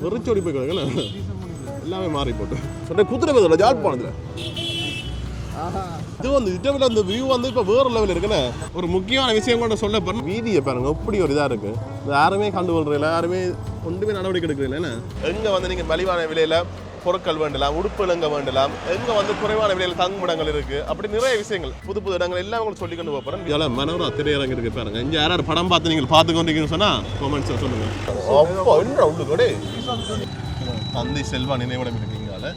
வெறிச்சோடி போய் கிடக்குண்ணே எல்லாமே மாறி போட்டு சொன்ன குதிரை பதில் யாழ்ப்பாணத்தில் இது வந்து இதில் அந்த வியூ வந்து இப்போ வேறு லெவலில் இருக்குண்ணே. ஒரு முக்கியமான விஷயம் கூட சொல்ல போகிறேன், வீதியை பாருங்க எப்படி ஒரு இதாக இருக்குது. யாருமே கண்டுகொள்றதில்ல, யாருமே ஒன்றுமே நடவடிக்கை எடுக்கிறதில்ல. எங்கே வந்து நீங்கள் மலிவான விலையில் பொருட்கள் வேண்டலாம், உடுப்புகள் எங்கே வேண்டலாம், எங்கே வந்து குறைவான விலையில் தங்குமிடங்கள் இருக்குது, அப்படி நிறைய விஷயங்கள் புது புது இடங்கள் எல்லாம் உங்களுக்கு சொல்லி கொண்டு போகிறேன். இதெல்லாம் மனோரா திரையரங்கு இருக்குது பாருங்க. இங்கே யாராவது படம் பார்த்து நீங்கள் பார்த்துக்கொண்டீங்கன்னு சொன்னால் கமெண்ட்ஸில் சொல்லுங்கள். உள்ளுக்கோடே தந்தை செல்வா நினைவிடம் இருக்கீங்களா.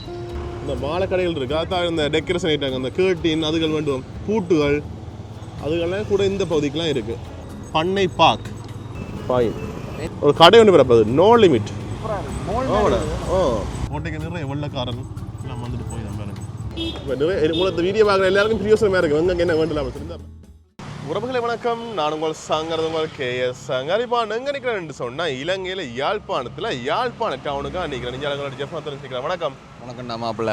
இந்த மாலை கடைகள் இருக்குது, அதான் இந்த டெக்கரேஷன் ஐட்டாங்க, அந்த கேர்டின் அதுகள் வேண்டும், பூட்டுகள் அதுகள்லாம் கூட இந்த பகுதிக்கெலாம் இருக்குது. பண்ணை பாக் பாயின் ஒரு கடை ஒன்று பிறப்பது நோ லிமிட். கோட்டைக்கு நிறைய வெள்ளக்காரன் நம்ம வந்துட்டு போய் நம்ம இப்போ நிறைய உங்களுக்கு வீடியோ பார்க்குற எல்லாருக்கும் பிரியோசனமாக இருக்குது. எங்கே என்ன வேண்டலாம் சொல்லியிருந்தா. உறவுகளை வணக்கம், நான் உங்கள் சங்கரது உங்கள் கேஎஸ் சங்கர். இப்போ எங்கே நிற்கிறேன்னு சொன்னால் இலங்கையில் யாழ்ப்பாணத்தில் யாழ்ப்பாண டவுனுக்காக நிற்கிறேன். நீங்கள் ஜெஃப்னா தெரிஞ்சுக்கிறேன். வணக்கம். வணக்கம்டா மாப்பிள்ள.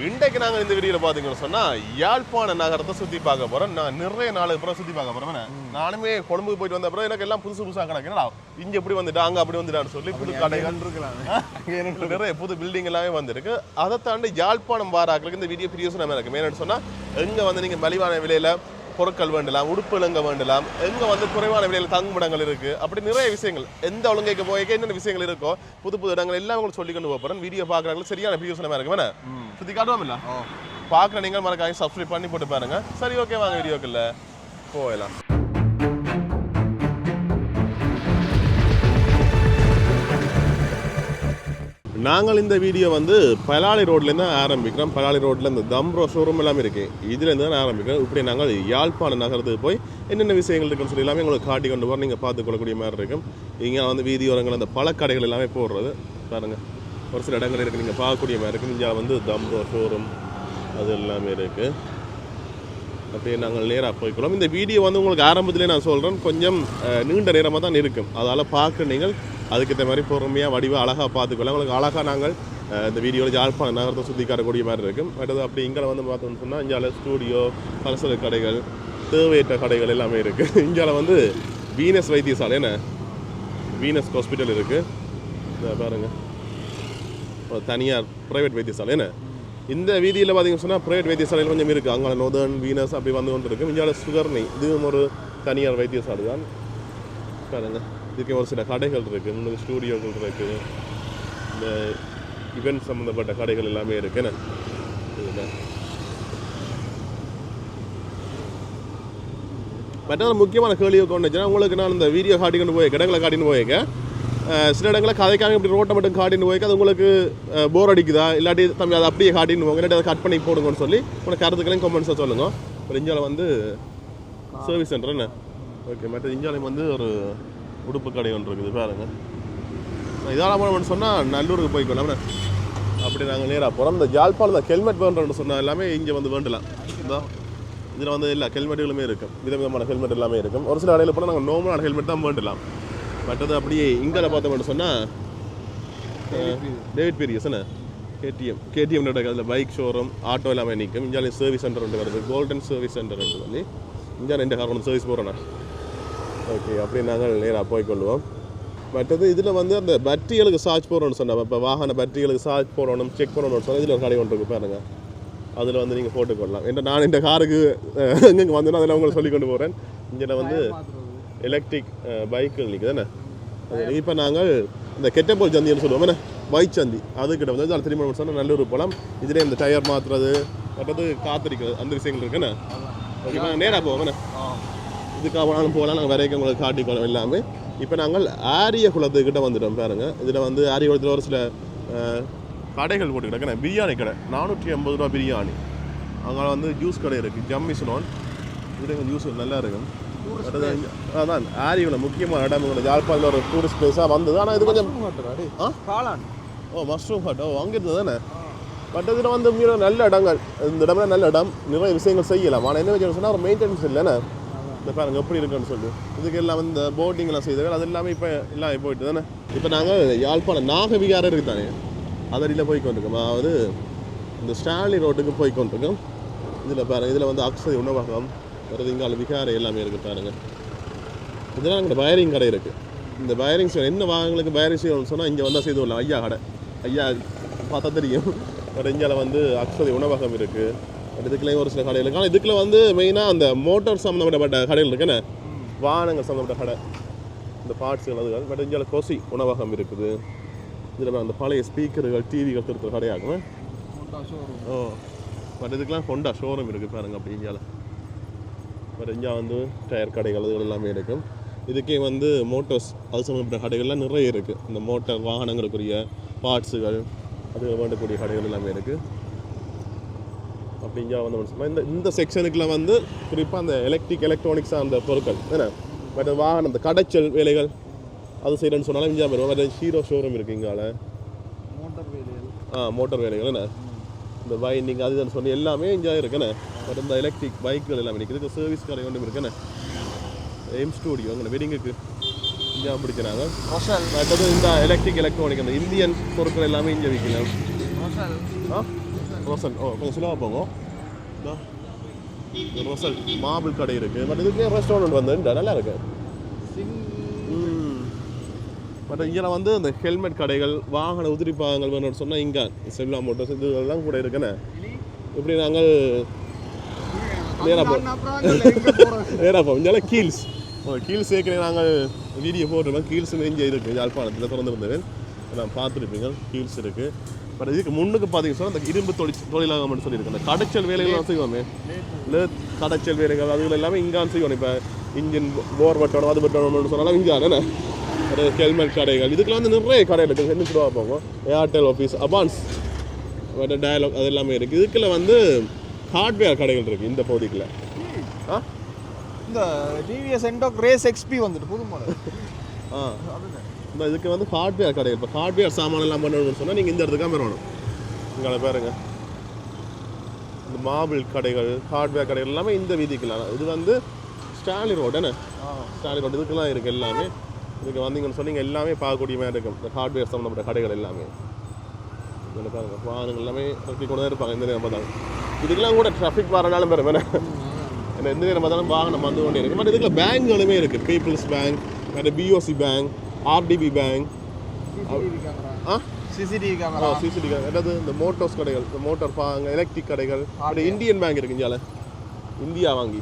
இன்றைக்கு நாங்கள் இந்த வீடியோவில் பார்த்தீங்கன்னு சொன்னால் யாழ்ப்பாண நகரத்தை சுற்றி பார்க்க போகிறோம். நான் நிறைய நாளுக்கு அப்புறம் சுற்றி பார்க்க போகிறேன். நானுமே கொழும்புக்கு போயிட்டு வந்த அப்புறம் எனக்கு எல்லாம் புதுசு புதுசாக கிடக்குன்னா இங்கே எப்படி வந்துட்டு அங்கே அப்படி வந்துட்டான்னு சொல்லி புது கடைகள் இருக்கலாம், நிறைய புது பில்டிங் எல்லாமே வந்துருக்கு. அதை தாண்டி யாழ்ப்பாணம் வாராக்களுக்கு இந்த வீடியோ பிரியோசனமாக இருக்குது. என்னென்னு சொன்னால் எங்கே வந்து நீங்கள் மலிவான விலையில் பொருட்கள் வேண்டலாம், உடுப்புகள் எங்கே வேண்டலாம், எங்கே வந்து குறைவான விலையில் தங்குமிடங்கள் இருக்குது, அப்படி நிறைய விஷயங்கள் எந்த ஒழுங்கைக்கு போய்க்க என்னென்ன விஷயங்கள் இருக்கோ புது புது இடங்கள் எல்லாம் உங்களுக்கு சொல்லி கொண்டு போகிறேன். வீடியோ பார்க்குறாங்க சரியான பிரியோசனமாக இருக்கு. வேணா சுற்றி காட்டுவோம் இல்லை பார்க்குற நீங்கள் மறக்காம சப்ஸ்கிரைப் பண்ணி போட்டு பாருங்க. சரி, ஓகே, வாங்க வீடியோக்குள்ள போகலாம். நாங்கள் இந்த வீடியோ வந்து பலாலி ரோட்லேருந்து தான் ஆரம்பிக்கிறோம். பலாலி ரோட்டில் இந்த தம்ப்ரோ ஷோரூம் எல்லாமே இருக்குது, இதுலேருந்து தான் ஆரம்பிக்கிறோம். இப்படி நாங்கள் யாழ்ப்பாண நகரத்துக்கு போய் என்னென்ன விஷயங்கள் இருக்குன்னு சொல்லி எல்லாமே உங்களுக்கு காட்டி கொண்டு போகிறோம். நீங்கள் பார்த்துக்கொள்ளக்கூடிய மாதிரி இருக்கும். இங்கே வந்து வீதியோரங்கள் அந்த பழக்கடைகள் எல்லாமே போடுறது பாருங்கள். ஒரு சில இடங்கள் இருக்குது, நீங்கள் பார்க்கக்கூடிய மாதிரி இருக்குது. இங்கே வந்து தம்ப்ரோ ஷோரூம் அது எல்லாமே இருக்குது. அப்படியே நாங்கள் நேராக போய்க்கிறோம். இந்த வீடியோ வந்து உங்களுக்கு ஆரம்பத்திலே நான் சொல்கிறேன், கொஞ்சம் நீண்ட நேரமாக தான் இருக்கும். அதால் பார்க்க நீங்கள் அதுக்கேற்ற மாதிரி பொறுமையாக வடிவாக அழகாக பார்த்துக்கலாம். உங்களுக்கு அழகாக நாங்கள் இந்த வீடியோவில் யாழ்ப்பாண நகரத்தை சுற்றி காட்டக்கூடிய மாதிரி இருக்கும். அடுத்து அப்படி இங்கே வந்து பார்த்தோம்னு சொன்னால் இங்கே ஸ்டூடியோ, பலசர கடைகள், தேவையற்ற கடைகள் எல்லாமே இருக்குது. இங்கே வந்து வீனஸ் வைத்தியசாலை, என்ன வீனஸ் ஹாஸ்பிட்டல் இருக்குது. இதை பாருங்கள், தனியார் ப்ரைவேட் வைத்தியசாலை. என்ன இந்த வீதியில் பார்த்தீங்கன்னு சொன்னால் ப்ரைவேட் வைத்தியசாலையில் கொஞ்சம் இருக்குது. அங்கே நோதர்ன் வீனஸ் அப்படி வந்து கொண்டு இருக்குது. இங்கே சுகர்னி இதுவும் ஒரு தனியார் வைத்தியசாலை தான் பாருங்கள். இதுக்கு ஒரு சில கடைகள் இருக்குது, இன்னும் ஸ்டூடியோக்கள் இருக்குது, இந்த இவெண்ட் சம்மந்தப்பட்ட கடைகள் எல்லாமே இருக்குன்னு. மற்ற முக்கியமான கேள்வி கொண்டுச்சுன்னா உங்களுக்கு நான் இந்த வீடியோ காட்டிக்கொண்டு போயிருக்கேன், இடங்களை காட்டின்னு போயிருக்கேன். சில இடங்களில் கதைக்காக இப்படி ரோட்டை மட்டும் காட்டின்னு போயிருக்கேன். அது உங்களுக்கு போர் அடிக்குதா, இல்லாட்டி தம்பி அதை அப்படியே காட்டின்னு போங்க, இல்லாட்டி அதை கட் பண்ணி போடுங்கன்னு சொல்லி உங்களுக்கு கருத்துக்களையும் கமெண்ட்ஸாக சொல்லுங்கள். ஒரு இந்தியாவில் வந்து சர்வீஸ் சென்டர் என்ன ஓகே. மற்ற இந்தியாவிலையும் வந்து ஒரு உடுப்பு கடை ஒன்று இருக்குது பாருங்கள். இதெல்லாம் போனோம்னு சொன்னால் நல்லூருக்கு போய்க்கலாம். அப்படி நாங்கள் நேராக போகிறோம். இந்த யாழ்ப்பாணம் ஹெல்மெட் வேண்டும்னு சொன்னால் எல்லாமே இங்கே வந்து வேண்டலாம். இந்த இதில் வந்து எல்லா ஹெல்மெட்டுகளுமே இருக்கும், விதவிதமான ஹெல்மெட் எல்லாமே இருக்கும். ஒரு சில கடையில் போனால் நாங்கள் நார்மலான ஹெல்மெட் தான் வேண்டலாம். மற்றது அப்படியே இங்கே பார்த்தோம்னு சொன்னால் டேவிட் பீரியஸ் என்ன கேடிஎம் நடக்குது. அதில் பைக் ஷோரூம், ஆட்டோ எல்லாமே நிற்கும். இந்தியாவிலே சர்வீஸ் சென்டர் ஒன்று வருது, கோல்டன் சர்வீஸ் சென்டர் ஒன்று சொல்லி இந்தியா 2 கார் ஒன்று சர்வீஸ் போகிறேண்ணா. ஓகே, அப்படி நாங்கள் நேராக போய்க்கொள்வோம். மற்றது இதில் வந்து அந்த பேட்டரிகளுக்கு சார்ஜ் போடணும்னு சொன்னால், இப்போ வாகன பேட்டரிகளுக்கு சார்ஜ் போடணும், செக் பண்ணணும்னு சொன்னால் இதில் ஒரு கடை ஒன்று இருக்குது பாருங்கள். அதில் வந்து நீங்கள் போட்டுக்கொள்ளலாம். ஏன்னா நான் இந்த காருக்கு எங்கெங்கே வந்தோன்னா அதில் உங்களுக்கு சொல்லி கொண்டு போகிறேன். இங்கே வந்து எலக்ட்ரிக் பைக்குகள் நிற்குது என்ன. இப்போ நாங்கள் இந்த கெட்டப்போல் சந்தின்னு சொல்லுவோம் என்ன, பைக் சந்தி அதுக்கிட்ட வந்து அதில் திரும்ப சொன்னால் நல்லூர் போகலாம். இதிலே இந்த டயர் மாற்றுறது, மற்றது காத்திரிக்கிறது, அந்த விஷயங்கள் இருக்குண்ணே. ஓகே, நேராக போவோம் என்ன, இதுக்காக வேணாலும் போகலாம். நாங்கள் வரைக்கும் உங்களுக்கு காட்டிக்கொள்ளோம் எல்லாமே. இப்போ நாங்கள் ஆரிய குளத்துக்கிட்ட வந்துட்டோம் பாருங்கள். இதில் வந்து ஆரிய குளத்தில் ஒரு சில கடைகள் போட்டுக்கிட்டேன். பிரியாணி கடை 480 ரூபா பிரியாணி. அங்கே வந்து ஜூஸ் கடை இருக்குது, ஜம்மி சுனோன். இதுல ஜூஸ் நல்லா இருக்கும். அதான் ஆரியில் முக்கியமான இடம் யாழ்ப்பாணத்தில் ஒரு டூரிஸ்ட் பிளேஸாக வந்தது. ஆனால் இது கொஞ்சம் மஷ்ரூம் ஹட் அங்கே இருந்தது தானே. பட் இதில் வந்து மீற நல்ல இடங்கள், இந்த இடம்லாம் நல்ல இடம், நிறைய விஷயங்கள் செய்யலாம். ஆனால் என்ன வச்சு சொன்னால் ஒரு மெயின்டெனன்ஸ் இல்லைண்ணே. இந்த பாருங்கள் எப்படி இருக்குன்னு சொல்லி இதுக்கு எல்லாம் வந்து இந்த போட்டிங்லாம் செய்தாங்க. அது எல்லாமே இப்போ எல்லாம் போயிட்டு தானே. இப்போ நாங்கள் யாழ்ப்பாணம் நாகவிகாரம் இருக்குது தானே, அதடியில் போய்க்கொண்டிருக்கோம். அதாவது இந்த ஸ்டான்லி ரோட்டுக்கு போய்க்கொண்டிருக்கோம். இதில் பாருங்கள், இதில் வந்து அக்ஷய் உணவகம் வருது, இங்கே விகாரை எல்லாமே இருக்குது பாருங்கள். இதெல்லாம் எங்கள் வயரிங் கடை இருக்குது. இந்த வயரிங் செய்யணும் என்ன வாகனங்களுக்கு வயரிங் செய்யணும்னு சொன்னால் இங்கே வந்தால் செய்து விடலாம் ஐயா கடை ஐயா பார்த்தா தெரியும். பட் இந்தியாவில் வந்து அக்ஷதி உணவகம் இருக்குது. பட் இதுக்குள்ளேயும் ஒரு சில கடைகள் இருக்குது. ஆனால் இதுக்குள்ள வந்து மெயினாக அந்த மோட்டார் சம்மந்தப்பட்ட கடைகள் இருக்குன்னு வாகனங்கள் சம்மந்தப்பட்ட கடை இந்த பார்ட்ஸுகள் அதுகள். பட் இந்தியாவில் கொசி உணவகம் இருக்குது. இதில் அந்த பழைய ஸ்பீக்கர்கள் டிவிகள் இருக்கிற கடையாகும். ஓ பட் இதுக்கெலாம் ஹோண்டா ஷோரூம் இருக்குது பாருங்கள் அப்படி இந்தியாவில். பட் இந்தியா வந்து டயர் கடைகள் அதுகள் எல்லாமே இருக்கும். இதுக்கே வந்து மோட்டர்ஸ் அது சம்மந்தப்பட்ட கடைகள்லாம் நிறைய இருக்குது. இந்த மோட்டார் வாகனங்களுக்குரிய பார்ட்ஸுகள் அது வேண்டக்கூடிய கடைகள் எல்லாமே இருக்குது. அப்படி இங்கே வந்து சொன்னால் இந்த செக்ஷனுக்குலாம் வந்து குறிப்பாக அந்த எலக்ட்ரானிக்ஸ் அந்த பொருட்கள் என்ன பட் வாகனம் அந்த கடைச்சல் வேலைகள் அது செய்யணும்னு சொன்னாலும் இங்கே வரும். வேறு ஹீரோ ஷோரூம் இருக்குது இங்கால மோட்டார் வேலைகள் என்ன இந்த வைண்டிங் அதுன்னு சொல்லி எல்லாமே இங்கே இருக்குண்ணே. பட் இந்த எலக்ட்ரிக் பைக்குகள் எல்லாமே இருக்குது. இதுக்கு சர்வீஸ் கடை ஒன்றும் இருக்குண்ணே. எம் ஸ்டூடியோ அங்கே வெட்டிங்குக்கு இங்கே பிடிக்கிறாங்க. மற்றது இந்த எலக்ட்ரானிக் அந்த இந்தியன் பொருட்கள் எல்லாமே இங்கே விற்கலாம். ரோசல் கொஞ்சம் சுலவாக போங்க. ரோசல் மாபிள் கடை இருக்குது. பட் இதுக்கே ரெஸ்டாரண்ட் வந்து நல்லா இருக்கு. பட் இங்கே வந்து இந்த ஹெல்மெட் கடைகள் வாகன உதிரி பாகங்கள் வேணும்னு சொன்னால் இங்கே செல்லா மோட்டர்ஸ் இதுலாம் கூட இருக்குண்ணே. இப்படி நாங்கள் நேராக போவோம் இங்கே கீல்ஸ் ஏற்கனவே நாங்கள் வீடியோ போட்டுருப்போம். கீல்ஸுன்னு இங்கே இருக்குது யாழ்ப்பாணத்தில் திறந்துருந்தது நான் பார்த்துருப்பீங்க. கீல்ஸ் இருக்குது. பட் இதுக்கு முன்னுக்கு பார்த்தீங்கன்னா சொன்னால் அந்த இரும்பு தொழிலாகம்னு சொல்லியிருக்கேன். அந்த கடைச்சல் வேலைகள்லாம் செய்வோமே இல்லை கடைச்சல் வேலைகள் அதுகள் எல்லாமே இங்கான் செய்வோம். இப்போ இன்ஜின் போர் பட்டணும் அது பட்டணும்னு சொன்னாலும் இங்கான ஒரு ஹெல்மெட் கடைகள் இதுக்கெல்லாம் வந்து நிறைய கடை இருக்குது. என்ன சொல்லுவா போகும் ஏர்டெல் ஆஃபீஸ் அபான்ஸ் பட் டயலாக் அது எல்லாமே இருக்குது. இதுக்குள்ள வந்து ஹார்ட்வேர் கடைகள் இருக்குது இந்த பகுதிக்குள்ள. இந்த டிவிஎஸ் என்டாக் ரேஸ் எக்ஸ்பி வந்துட்டு புது மாடல். இந்த இதுக்கு வந்து ஹார்ட்வேர் கடைகள் இப்போ ஹார்ட்வேர் சாமான் எல்லாம் பண்ணணும்னு சொன்னால் நீங்கள் இந்த இடத்துக்காக வரணும். இங்கே பாருங்க இந்த மாபிள் கடைகள் ஹார்ட்வேர் கடைகள் எல்லாமே இந்த வீதிக்குலாம். இது வந்து ஸ்டாலி ரோடு என்ன ஸ்டாலி ரோடு இதுக்கெல்லாம் இருக்குது எல்லாமே. இதுக்கு வந்தீங்கன்னு சொன்னீங்க எல்லாமே பார்க்கக்கூடிய மாதிரி இருக்கும். இந்த ஹார்ட்வேர் சம்மந்தப்பட்ட கடைகள் எல்லாமே இதில் பாருங்கள் வாகனங்கள் எல்லாமே இறக்கி கொண்டு தான் இருப்பாங்க. இந்த நேரம் பார்த்தாலும் இதுக்கெல்லாம் கூட ட்ராஃபிக் வரனாலும் பெற வேணா ஏன்னா எந்த நேரம் பார்த்தாலும் வாகனம் வந்து கொண்டே இருக்குது. பட் இதுக்குள்ள பேங்க்குகளுமே இருக்குது. பீப்புள்ஸ் பேங்க் வேறு POC bank RTB bank CCTV camera அதாவது இந்த மோட்டார்ஸ் கடைகள் இந்த மோட்டார் பாங்க எலக்ட்ரிக் கடைகள் அப்படி இந்தியன் பேங்க் இருக்குது இந்தியாவில் இந்தியா வாங்கி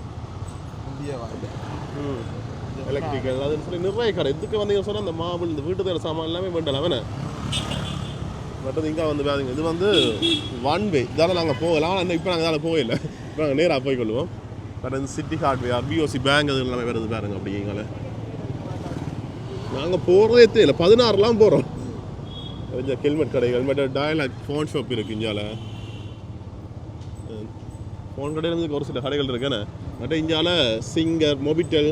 எலக்ட்ரிக்கல் அதுன்னு சொல்லி நிறைய கடை. இதுக்கு வந்தீங்கன்னு சொன்னால் இந்த மாபிள் இந்த வீட்டு தேவை சாமான் எல்லாமே வேண்டலாம் வேணே. மற்றது இங்கே வந்து வேறுங்க இது வந்து ஒன் வே இதால் நாங்கள் போகலாம். ஆனால் இப்போ நாங்கள் இதால் போகல. இப்போ நாங்கள் நேராக போய்க்கொள்வோம். வேறு இந்த சிட்டி ஹார்ட்வேர் பிஓசி பேங்க் அது எல்லாமே வருது பாருங்க. அப்படிங்கள நாங்கள் போகிறதே தெரியல 16 போகிறோம். கொஞ்சம் ஹெல்மெட் கடைகள் மற்ற டயலாக் ஃபோன் ஷாப் இருக்குது இந்தியாவில். ஃபோன் கடையில் வந்து ஒரு சில கடைகள் இருக்குண்ணே. மற்ற இந்தியாவில் singer Mobitel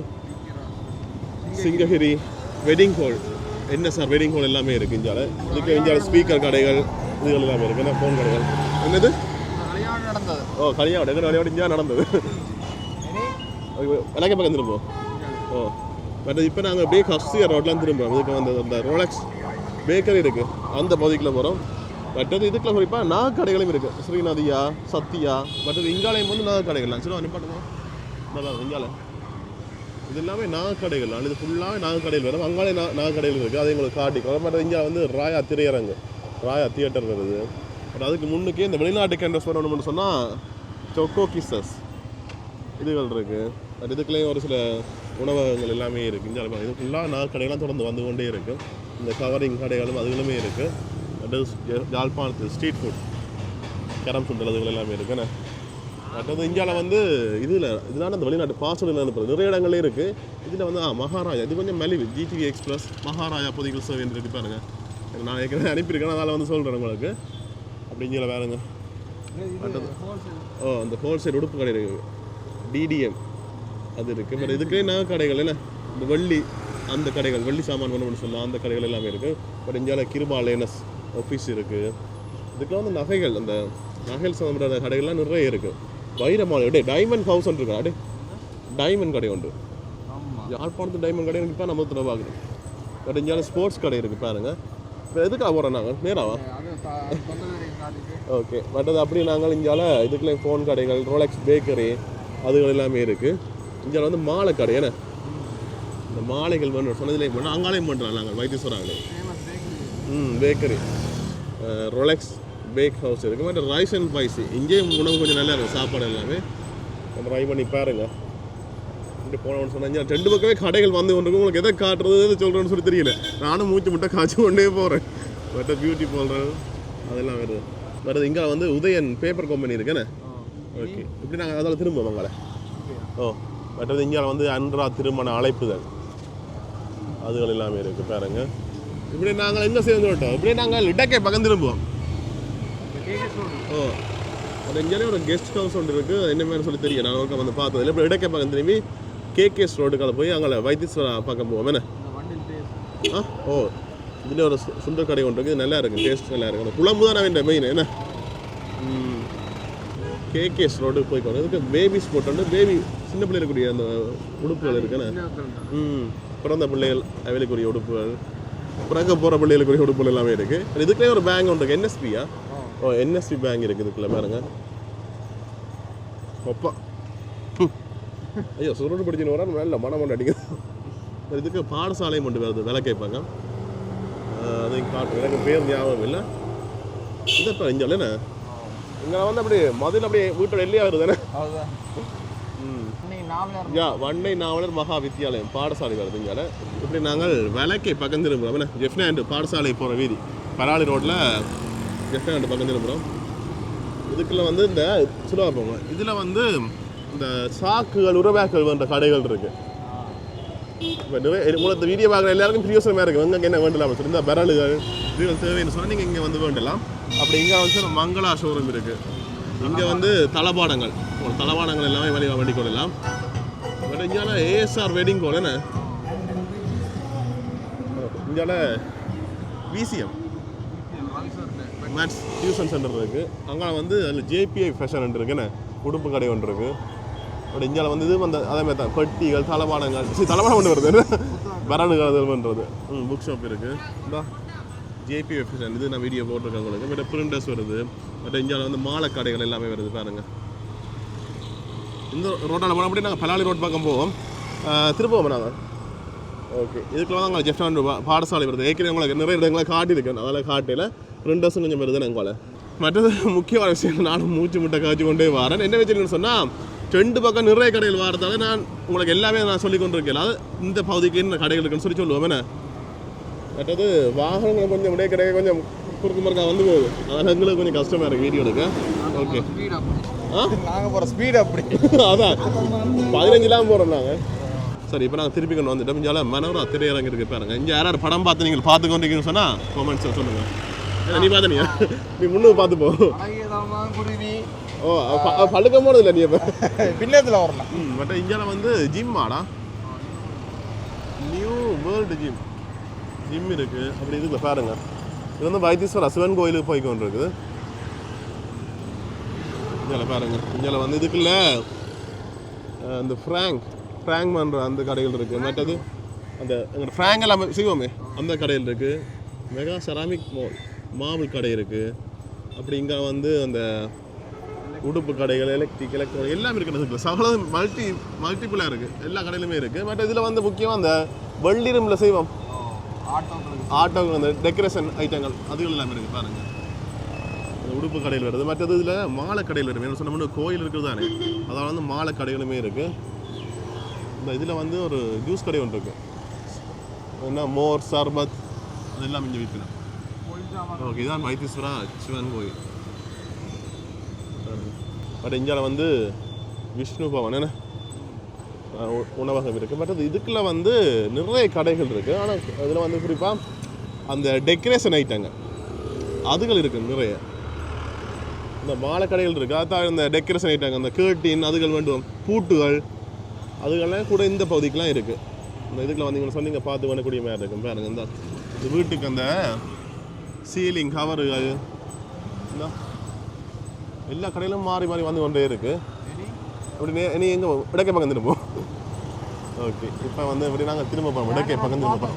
Singagiri wedding hall என்ன சார் வெட்டிங் ஹால் எல்லாமே இருக்குது இந்தியாவில். இதுக்கு இந்தியாவில் ஸ்பீக்கர் கடைகள் இதுகள் எல்லாமே இருக்குண்ணே. ஃபோன் கடைகள் என்னது நடந்தது கல்யாணம் எங்கே விளையாடி இந்தியா நடந்தது எல்லாமே பக்கம் திரும்போம். பட் இப்போ நாங்கள் அப்படியே கஸ்தியர் ரோட்லாம் திரும்புகிறோம். இதுக்கு வந்து அந்த ரோலக்ஸ் பேக்கரி இருக்குது அந்த பகுதிக்குள்ள போகிறோம். மற்றது இதுக்குள்ள குறிப்பாக நாக கடைகளும் இருக்குது. ஸ்ரீநதியா சத்யா மற்றது இங்காலயம் வந்து நாக கடைகள் சரி அனுப்பாட்டுமா நல்லா இங்கால இது எல்லாமே நாக கடைகள். இது ஃபுல்லாகவே நாக கடைகள் வரும். அங்காலே நாக கடைகள் இருக்குது. அதை எங்களுக்கு காட்டிக்கும். மற்ற இங்கே வந்து ராயா திரையரங்கு ராயா தியேட்டர் வருது. பட் அதுக்கு முன்னுக்கே இந்த வெளிநாட்டுக்கு என்ன சொல்லணும்னு சொன்னால் சொக்கோ கிசஸ் இதுகள் இருக்குது. பட் இதுக்குள்ளேயும் ஒரு சில உணவகங்கள் எல்லாமே இருக்குது. இங்கே இது ஃபுல்லாக நாக கடைகள்லாம் தொடர்ந்து வந்து கொண்டே இருக்குது. இந்த கவரிங் கடைகளும் அதுகளுமே இருக்குது. யாழ்ப்பாணத்து ஸ்ட்ரீட் ஃபுட் கரம் சுண்டல் அதுகள் எல்லாமே இருக்குண்ணே. மற்றது இந்தியாவில் வந்து இதனால அந்த வெளிநாட்டு பாஸ்வேர்டு அனுப்புறது நிறைய இடங்களே இருக்குது. இதில் வந்து மகாராஜா இது கொஞ்சம் மலிவு ஜிடிவி எக்ஸ்பிரஸ் மகாராஜா பொதிகள் சேவை இருக்கு பாருங்க. நான் ஏற்கனவே அனுப்பியிருக்கேன் அதனால் வந்து சொல்கிறேன் உங்களுக்கு. அப்படி இங்கே வேறுங்க மற்றது அந்த ஹோல்சேல் உடுப்பு கடை இருக்குது டிடிஎம் அது இருக்குது. பட் இதுக்கே நகை கடைகள் என்ன இந்த வெள்ளி அந்த கடைகள் வெள்ளி சாமான் வேணும்னு சொல்லலாம் அந்த கடைகள் எல்லாமே இருக்குது. பட் இந்தியாவில் கிருபாலேனஸ் ஆஃபீஸ் இருக்குது. இதுக்கெல்லாம் வந்து நகைகள் அந்த நகைகள் சம்மந்தப்பட்ட கடைகள்லாம் நிறைய இருக்குது. வைரமாலை அப்படியே டைமண்ட் ஹவுஸ் ஒன்று இருக்கா அப்படியே டைமண்ட் கடை உண்டு. யாழ்ப்பாணத்து டைமண்ட் கடை இப்போ நம்ம பார்க்குறோம். பட் இந்தியாவில் ஸ்போர்ட்ஸ் கடை இருக்குது பாருங்கள். இப்போ எதுக்காக போகிறோம் நாங்கள் நேராவா ஓகே. பட் அது அப்படி நாங்கள் இந்தியாவில் இதுக்குள்ளே ஃபோன் கடைகள் ரோலக்ஸ் பேக்கரி அதுகள் எல்லாமே இருக்குது. இந்தியாவில் வந்து மாலை கடை ஏன்னா இந்த மாலைகள் வேணும் சொன்னதுலேயும் பண்ணோம் அங்காலையும் பண்ணுறோம் நாங்கள் வைத்தீஸ்வராவிலே. பேக்கரி ரொலெக்ஸ் பேக் ஹவுஸ் இருக்குது. மற்ற ரைஸ் அண்ட் ஸ்பைசி இங்கேயும் உணவு கொஞ்சம் நல்லா இருக்கும். சாப்பாடு எல்லாமே ட்ரை பண்ணி பாருங்க. இப்படி போனோம்னு சொன்னாங்க 2 பக்கமே கடைகள் வந்து கொண்டு உங்களுக்கு எதை காட்டுறது எதை சொல்கிறேன்னு சொல்லி தெரியல. நானும் மூச்சு முட்டை காய்ச்சி கொண்டே போகிறேன். மற்ற பியூட்டி போடுறது அதெல்லாம் வருது. இங்கே வந்து உதயன் பேப்பர் கம்பெனி இருக்குண்ணே. ஓகே இப்படி நாங்கள் அதில் திரும்புவோம் உங்களை. மற்றது இங்கே வந்து அன்றா திருமண அழைப்புகள் அதுகள் எல்லாமே இருக்குது பாருங்க. இப்படி நாங்கள் எங்கே சேர்ந்து விட்டோம் இப்படியே நாங்கள் இடக்கே பக்கம் திரும்புவோம். அது இங்கே ஒரு கெஸ்ட் ஹவுஸ் ஒன்று இருக்குது. என்ன மாதிரி சொல்லி தெரியும் நான் ஒருக்கா வந்து பார்த்ததில்ல. இப்போ இடக்கே பக்கம் திரும்பி கேகேஎஸ் ரோடுக்கால போய் அங்கே வைத்தீஸ்வரா பக்கம் போவோம் என்ன. இதில் ஒரு சுண்டல் கடை ஒன்று இருக்குது. நல்லா இருக்குது. டேஸ்ட் நல்லா இருக்குது. குழம்பு தான் வேண்ட மெயின் என்ன. கேகேஎஸ் ரோடு போய்க்கணும். இதுக்கு பேபிஸ் போட்டோன்னு பேபி சின்ன பிள்ளை இருக்கக்கூடிய அந்த உடுப்புகள் இருக்குண்ணே. பிறந்த பிள்ளைகள் அவைகளுக்குரிய உடுப்புகள் பிறக்க போகிற பிள்ளைகளுக்குரிய உடுப்புகள் எல்லாமே இருக்குது. இதுக்குள்ளே ஒரு பேங்க் ஒன்று இருக்குது. என்எஸ்பியா என்எஸ்பி பேங்க் இருக்குது இதுக்குள்ளே பாருங்க. அப்பா ஐயோ சுருட்டு பிடிச்சின்னு வர நல்ல மனம் ஒன்று அடிக்குது. இதுக்கு பாடசாலையும் கொண்டு வருது. விலை கேட்பாங்க. அதையும் காட்டு எனக்கு பேர் ஞாபகம் இல்லை. இதப்பா இங்கே இல்லைண்ணே இங்கே வந்து அப்படி மதில் அப்படியே வீட்டோட எல்லையாக வருதுண்ணே. வண்ணை நாவலர் மகா வித்தியாலயம் பாடசாலை வருது. இங்கே இப்படி நாங்கள் விலைக்கை பக்கம் திரும்புகிறோம். ஜெஃப்னாண்டு பாடசாலை போகிற வீதி பராளி ரோட்டில் ஜெஃப்னாண்டு பக்கம் திரும்புகிறோம். இதுக்குள்ள வந்து இந்த சுடுவா போங்க. இதில் வந்து இந்த சாக்குகள் உரவேக்கள் வேண்ட கடைகள் இருக்குது. இப்போ இந்த வீடியோ பார்க்குற எல்லாருக்கும் பிரியோசனமாக இருக்குது. எங்கே என்ன வேண்டலாம் சொல்லி இந்த விரலுகள் இதுகள் தேவைன்னு சொன்னால் நீங்கள் இங்கே வந்து வேண்டலாம். அப்படி இங்கே வந்து மங்களா ஷோரூம் இருக்குது. இங்கே வந்து தளபாடங்கள் எல்லாமே வண்டி கொள்ளலாம். பட் இங்கே ஏஎஸ்ஆர் வெட்டிங் கோல் என்ன இங்கே விசிஎம் மேத்ஸ் டியூஷன் சென்டர் இருக்குது. அங்கே வந்து அதில் ஜேபிஐ ஃபேஷன் இருக்குன்னு உடுப்பு கடை ஒன்று இருக்குது. பட் இங்கே வந்து இது வந்து அதே மாதிரி தான் பெட்டிகள் தளபாடம் கொண்டு வருது விரலுகள் பண்ணுறது. புக் ஷாப் இருக்குது. இந்த ஜேபிஐ ஃபேஷன் இது நான் வீடியோ போட்டிருக்கேன் உங்களுக்கு. பட் பிரிண்டர்ஸ் வருது. பட் இங்கே வந்து மாலை கடைகள் எல்லாமே வருது பாருங்கள். இந்த ரோட்டால் போனால் அப்படி நாங்கள் பலாலி ரோட் பக்கம் போவோம். திரும்பவும் நாங்கள் ஓகே இதுக்குள்ள தான் நாங்கள் ஜெஃப்னாண்டு பாடசாலை வருது. ஏற்கனவே உங்களுக்கு நிறைய இடங்களை காட்டியிருக்கேன். அதில் காட்டையில் பிரிண்டர்ஸும் கொஞ்சம் வருது எங்களை. மற்றது முக்கியமான விஷயம் நானும் மூச்சு முட்டை காய்ச்சி கொண்டே வரேன். என்ன வச்சுருக்கேன்னு சொன்னால் 2 பக்கம் நிறைய கடைகள் வரதால நான் உங்களுக்கு எல்லாமே நான் சொல்லி கொண்டு இருக்கேன். அது இந்த பகுதிக்கு என்ன கடைகள் இருக்குன்னு சொல்லி சொல்லுவோம் என்ன. மற்றது வாகனங்கள் கொஞ்சம் உடைய கடைகள் கொஞ்சம் குறுக்கு மறுக்கா வந்து போகுது. அதனால் எங்களுக்கு கொஞ்சம் கஷ்டமாக இருக்குது வீடியோ எடுக்க. ஓகே நாங்கள் போகிற ஸ்பீடு அப்படி அதான் 15 போகிறோம் நாங்கள். சரி இப்போ நாங்கள் திருப்பி கொண்டு வந்துட்டோம். இங்கே மனோரா திரையரங்கு இருக்குது பாருங்க. இங்கே யாராவது படம் பார்த்து நீங்கள் பார்த்து கொண்டிருக்கீங்கன்னு சொன்னால் கமெண்ட்ஸில் சொல்லுங்கள். நீ பார்த்தனியா நீ முன்னுக்கு பார்த்து போ. பழுக்க போனது இல்லை நீ இப்போ பின்னத்தில் வரலாம். பட் இங்கே வந்து ஜிம் ஆடா நியூ வேர்ல்டு ஜிம் இருக்குது. அப்படி இதுக்குள்ள பாருங்க. இது வந்து வைத்தீஸ்வரா சிவன் கோயிலுக்கு போய் கொண்டு இருக்குது. இங்கே பாருங்க. இங்கே வந்து இதுக்குள்ள அந்த ஃப்ராங்க் பண்ணுற அந்த கடைகள் இருக்குது. மற்றது அந்த எங்களோட ஃப்ராங்க் எல்லாம் செய்வோமே அந்த கடைகள் இருக்குது. மெகா செராமிக் மாபிள் கடை இருக்குது. அப்படி இங்கே வந்து அந்த உடுப்பு கடைகள் எலக்ட்ரானிக் எல்லாமே இருக்குது. சகலம் மல்டிபிளாக இருக்குது. எல்லா கடையிலுமே இருக்குது. பட் இதில் வந்து முக்கியமாக அந்த வெள்ளி ரூமில் செய்வோம் ஆட்டோக்கு அந்த டெக்கரேஷன் ஐட்டங்கள் அதுகள் எல்லாமே இருக்குது பாருங்கள். அந்த உடுப்பு கடையில் வருது. மற்றது இதில் மாலை கடையில் இருக்குது. என்ன சொன்ன கோயில் இருக்குது தானே அதாவது வந்து மாலை கடைகளுமே இருக்குது. இந்த இதில் வந்து ஒரு ஜூஸ் கடை ஒன்று இருக்குது. என்ன மோர் சர்பத் அதெல்லாம் இங்கே விற்கலாம். ஓகே இதுதான் வைத்தீஸ்வரா சிவன் கோயில். பட் இங்கே வந்து விஷ்ணு பவன் என்ன உணவகம் இருக்குது. பட் அது இதுக்குள்ள வந்து நிறைய கடைகள் இருக்குது. ஆனால் அதில் வந்து குறிப்பாக அந்த டெக்கரேஷன் ஐட்டங்கள் அதுகள் இருக்குது நிறைய. இந்த மாலை கடைகள் இருக்குது. அதான் இந்த டெக்கரேஷன் ஐட்டங்கள் அந்த கேர்டின் அதுகள் வேண்டும் பூட்டுகள் அதுகள்லாம் கூட இந்த பகுதிக்கெலாம் இருக்குது. இந்த இதுக்குள்ள வந்தீங்கன்னு சொன்னீங்க பார்த்து பண்ணக்கூடிய மாதிரி இருக்கும் பாருங்க. இந்த வீட்டுக்கு அந்த சீலிங் கவருகள் எல்லா கடையிலும் மாறி வந்து கொண்டே இருக்குது. அப்படி நீ எங்கே இடக்கை பக்கம் திரும்பும். ஓகே இப்போ வந்து இப்படி நாங்கள் திரும்ப போகிறோம். இடக்கை பக்கம் திரும்ப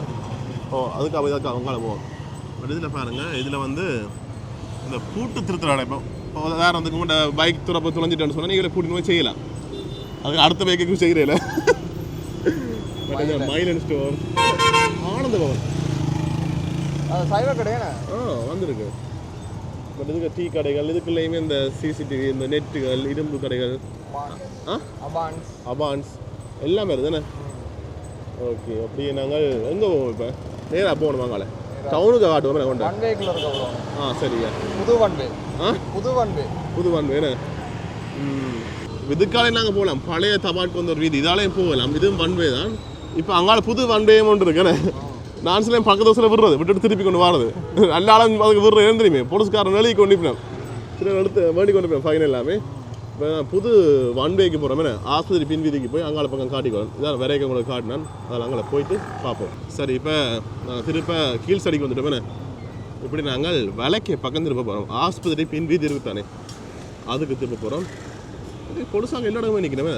அதுக்கு அவங்கள போவோம். பட் இதில் பாருங்கள் இதில் வந்து இந்த பூட்டு திருத்தல் அடைப்போம். வேறு வந்து உங்கள்கிட்ட பைக் துளைஞ்சிட்டேன்னு சொன்னால் நீங்களே கூட்டின்னு போய் செய்யலாம். அதுக்கு அடுத்த பைக்குக்கும் செய்கிறேன். மற்றது மைலன் ஸ்டோர், ஆனந்த பவன் அது சைவ கடையாண்ணே. வந்திருக்கு. பட் இதுக்கு டீ கடைகள், இதுக்குள்ளேயுமே இந்த சிசிடிவி, இந்த நெட்டுகள், இரும்பு கடைகள், அபான்ஸ் எல்லாமே இருக்குதுண்ணே. ஓகே, அப்படியே நாங்கள் எங்கே போவோம்? இப்போ நேராக போகணும் வாங்கால டவுனுக்கு காட்டுவோம் கொண்டு. சரியா, புது வன்வேண்ணே. இதுக்காலே நாங்கள் போகலாம். பழைய தபாட்கு வந்த ஒரு வீதி இதாலேயும் போகலாம். இதுவும் வன்வே தான். இப்போ அங்கால புது வன்வேயும் ஒன்று இருக்குண்ணே. நான் சில பக்கத்து வசதியில் விடுறது, விட்டுட்டு திருப்பி கொண்டு வரது. நல்ல ஆளும் அதுக்கு விடுற எழுந்துருமே, போலீஸ்காரன் வெளியே கொண்டு போயிடும். சரி, எடுத்து வேண்டி கொண்டு போய் ஃபைன் எல்லாமே. இப்போ புது வன்வேக்கு போகிறோமே, ஆஸ்பத்திரி பின் வீதிக்கு போய் அங்கால பக்கம் காட்டிக்கணும். இதான் வரைக்கும் உங்களுக்கு காட்டினான், அதில் அங்கே போயிட்டு பார்ப்போம். சரி, இப்போ நாங்கள் திருப்ப கீழ் சடிக்கு வந்துட்டோமே. இப்படி நாங்கள் விலைக்கு பக்கம் திருப்ப போகிறோம். ஆஸ்பத்திரி பின் வீதி இருக்கு தானே, அதுக்கு திருப்ப போகிறோம். பொடுசாங்க எல்லா இடமே நிற்கணுமே.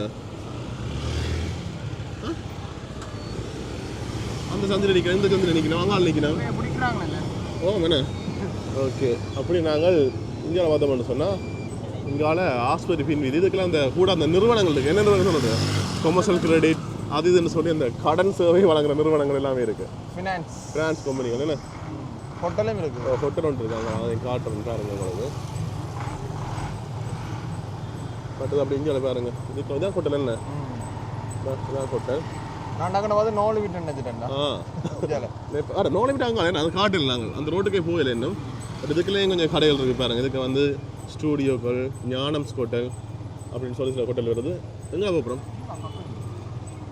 அந்த சந்தில் நிற்கிறேன், இந்த சந்தில் நிற்கணும், அங்கால் நிற்கணும். என்ன ஓகே. அப்படி நாங்கள் இங்கே பார்த்தோம்னு சொன்னால் இங்கால ஆஸ்பத்திரி பின் வீதி இதுக்கெல்லாம் அந்த கூட அந்த நிறுவனங்கள் இருக்குது. என்ன நிறுவனம் சொல்லுது? கொமர்ஷியல் கிரெடிட் அது இதுன்னு சொல்லி அந்த கடன் சேவை வழங்குற நிறுவனங்கள் எல்லாமே இருக்குது. ஃபினான்ஸ் கம்பெனிகள் என்ன ஹோட்டலும் இருக்குது. ஹோட்டல் ஒன்று இருக்காங்க, அதை காட்டுறேன் பாருங்க உங்களுக்கு. பட் அப்படி இங்கே பாருங்க, இதுக்கு இதான் ஹோட்டல். என்ன இதான் ஹோட்டல். நோலி விட்டு அங்கே அது காட்டில் நாங்கள் அந்த ரோட்டுக்கே போகல இன்னும். பட் இதுக்குள்ளேயும் கொஞ்சம் கடைகள் இருக்குது பாருங்கள். இதுக்கு வந்து ஸ்டூடியோக்கள், ஞானம்ஸ் ஹோட்டல் அப்படின்னு சொல்லி சில ஹோட்டல் வருது. எங்கே போகிறோம்?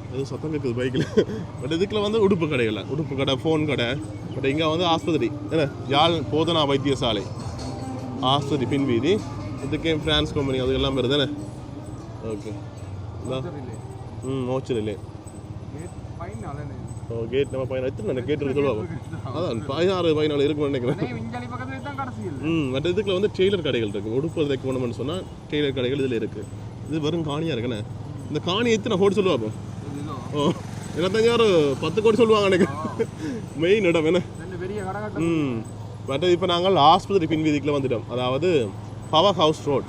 எதுவும் சத்தம் இருக்குது பைக்கில். பட் இதுக்குள்ள வந்து உடுப்பு கடைகள், உடுப்பு கடை, ஃபோன் கடை. பட் இங்கே வந்து ஆஸ்பத்திரி என்ன யாழ் போதனா வைத்தியசாலை ஆஸ்பத்திரி பின் வீதி. இதுக்கே ஃபினான்ஸ் கம்பெனி அது எல்லாம் வருது தானே. ஓகே, மோச்சரில்லே கேட் நம்ம பையன் எத்தனை கேட் இருக்கு சொல்லுவாங்க. அதான் 16-14 இருக்குன்னு நினைக்கிறேன். மற்ற இதுக்குள்ள வந்து டெய்லர் கடைகள் இருக்குது. உடுப்பு தைக்கணும்னு சொன்னால் டெய்லர் கடைகள் இதில் இருக்குது. இது வெறும் காணியாக இருக்குண்ணே. இந்த காணி எத்தனை கோடி சொல்லுவாப்போ? 10 கோடி சொல்லுவாங்க நினைக்கிறேன். மெயின் இடம் என்ன. மற்ற இப்போ நாங்கள் ஆஸ்பத்திரி பின் வீதிக்குள்ள வந்துட்டோம். அதாவது பவர் ஹவுஸ் ரோட்.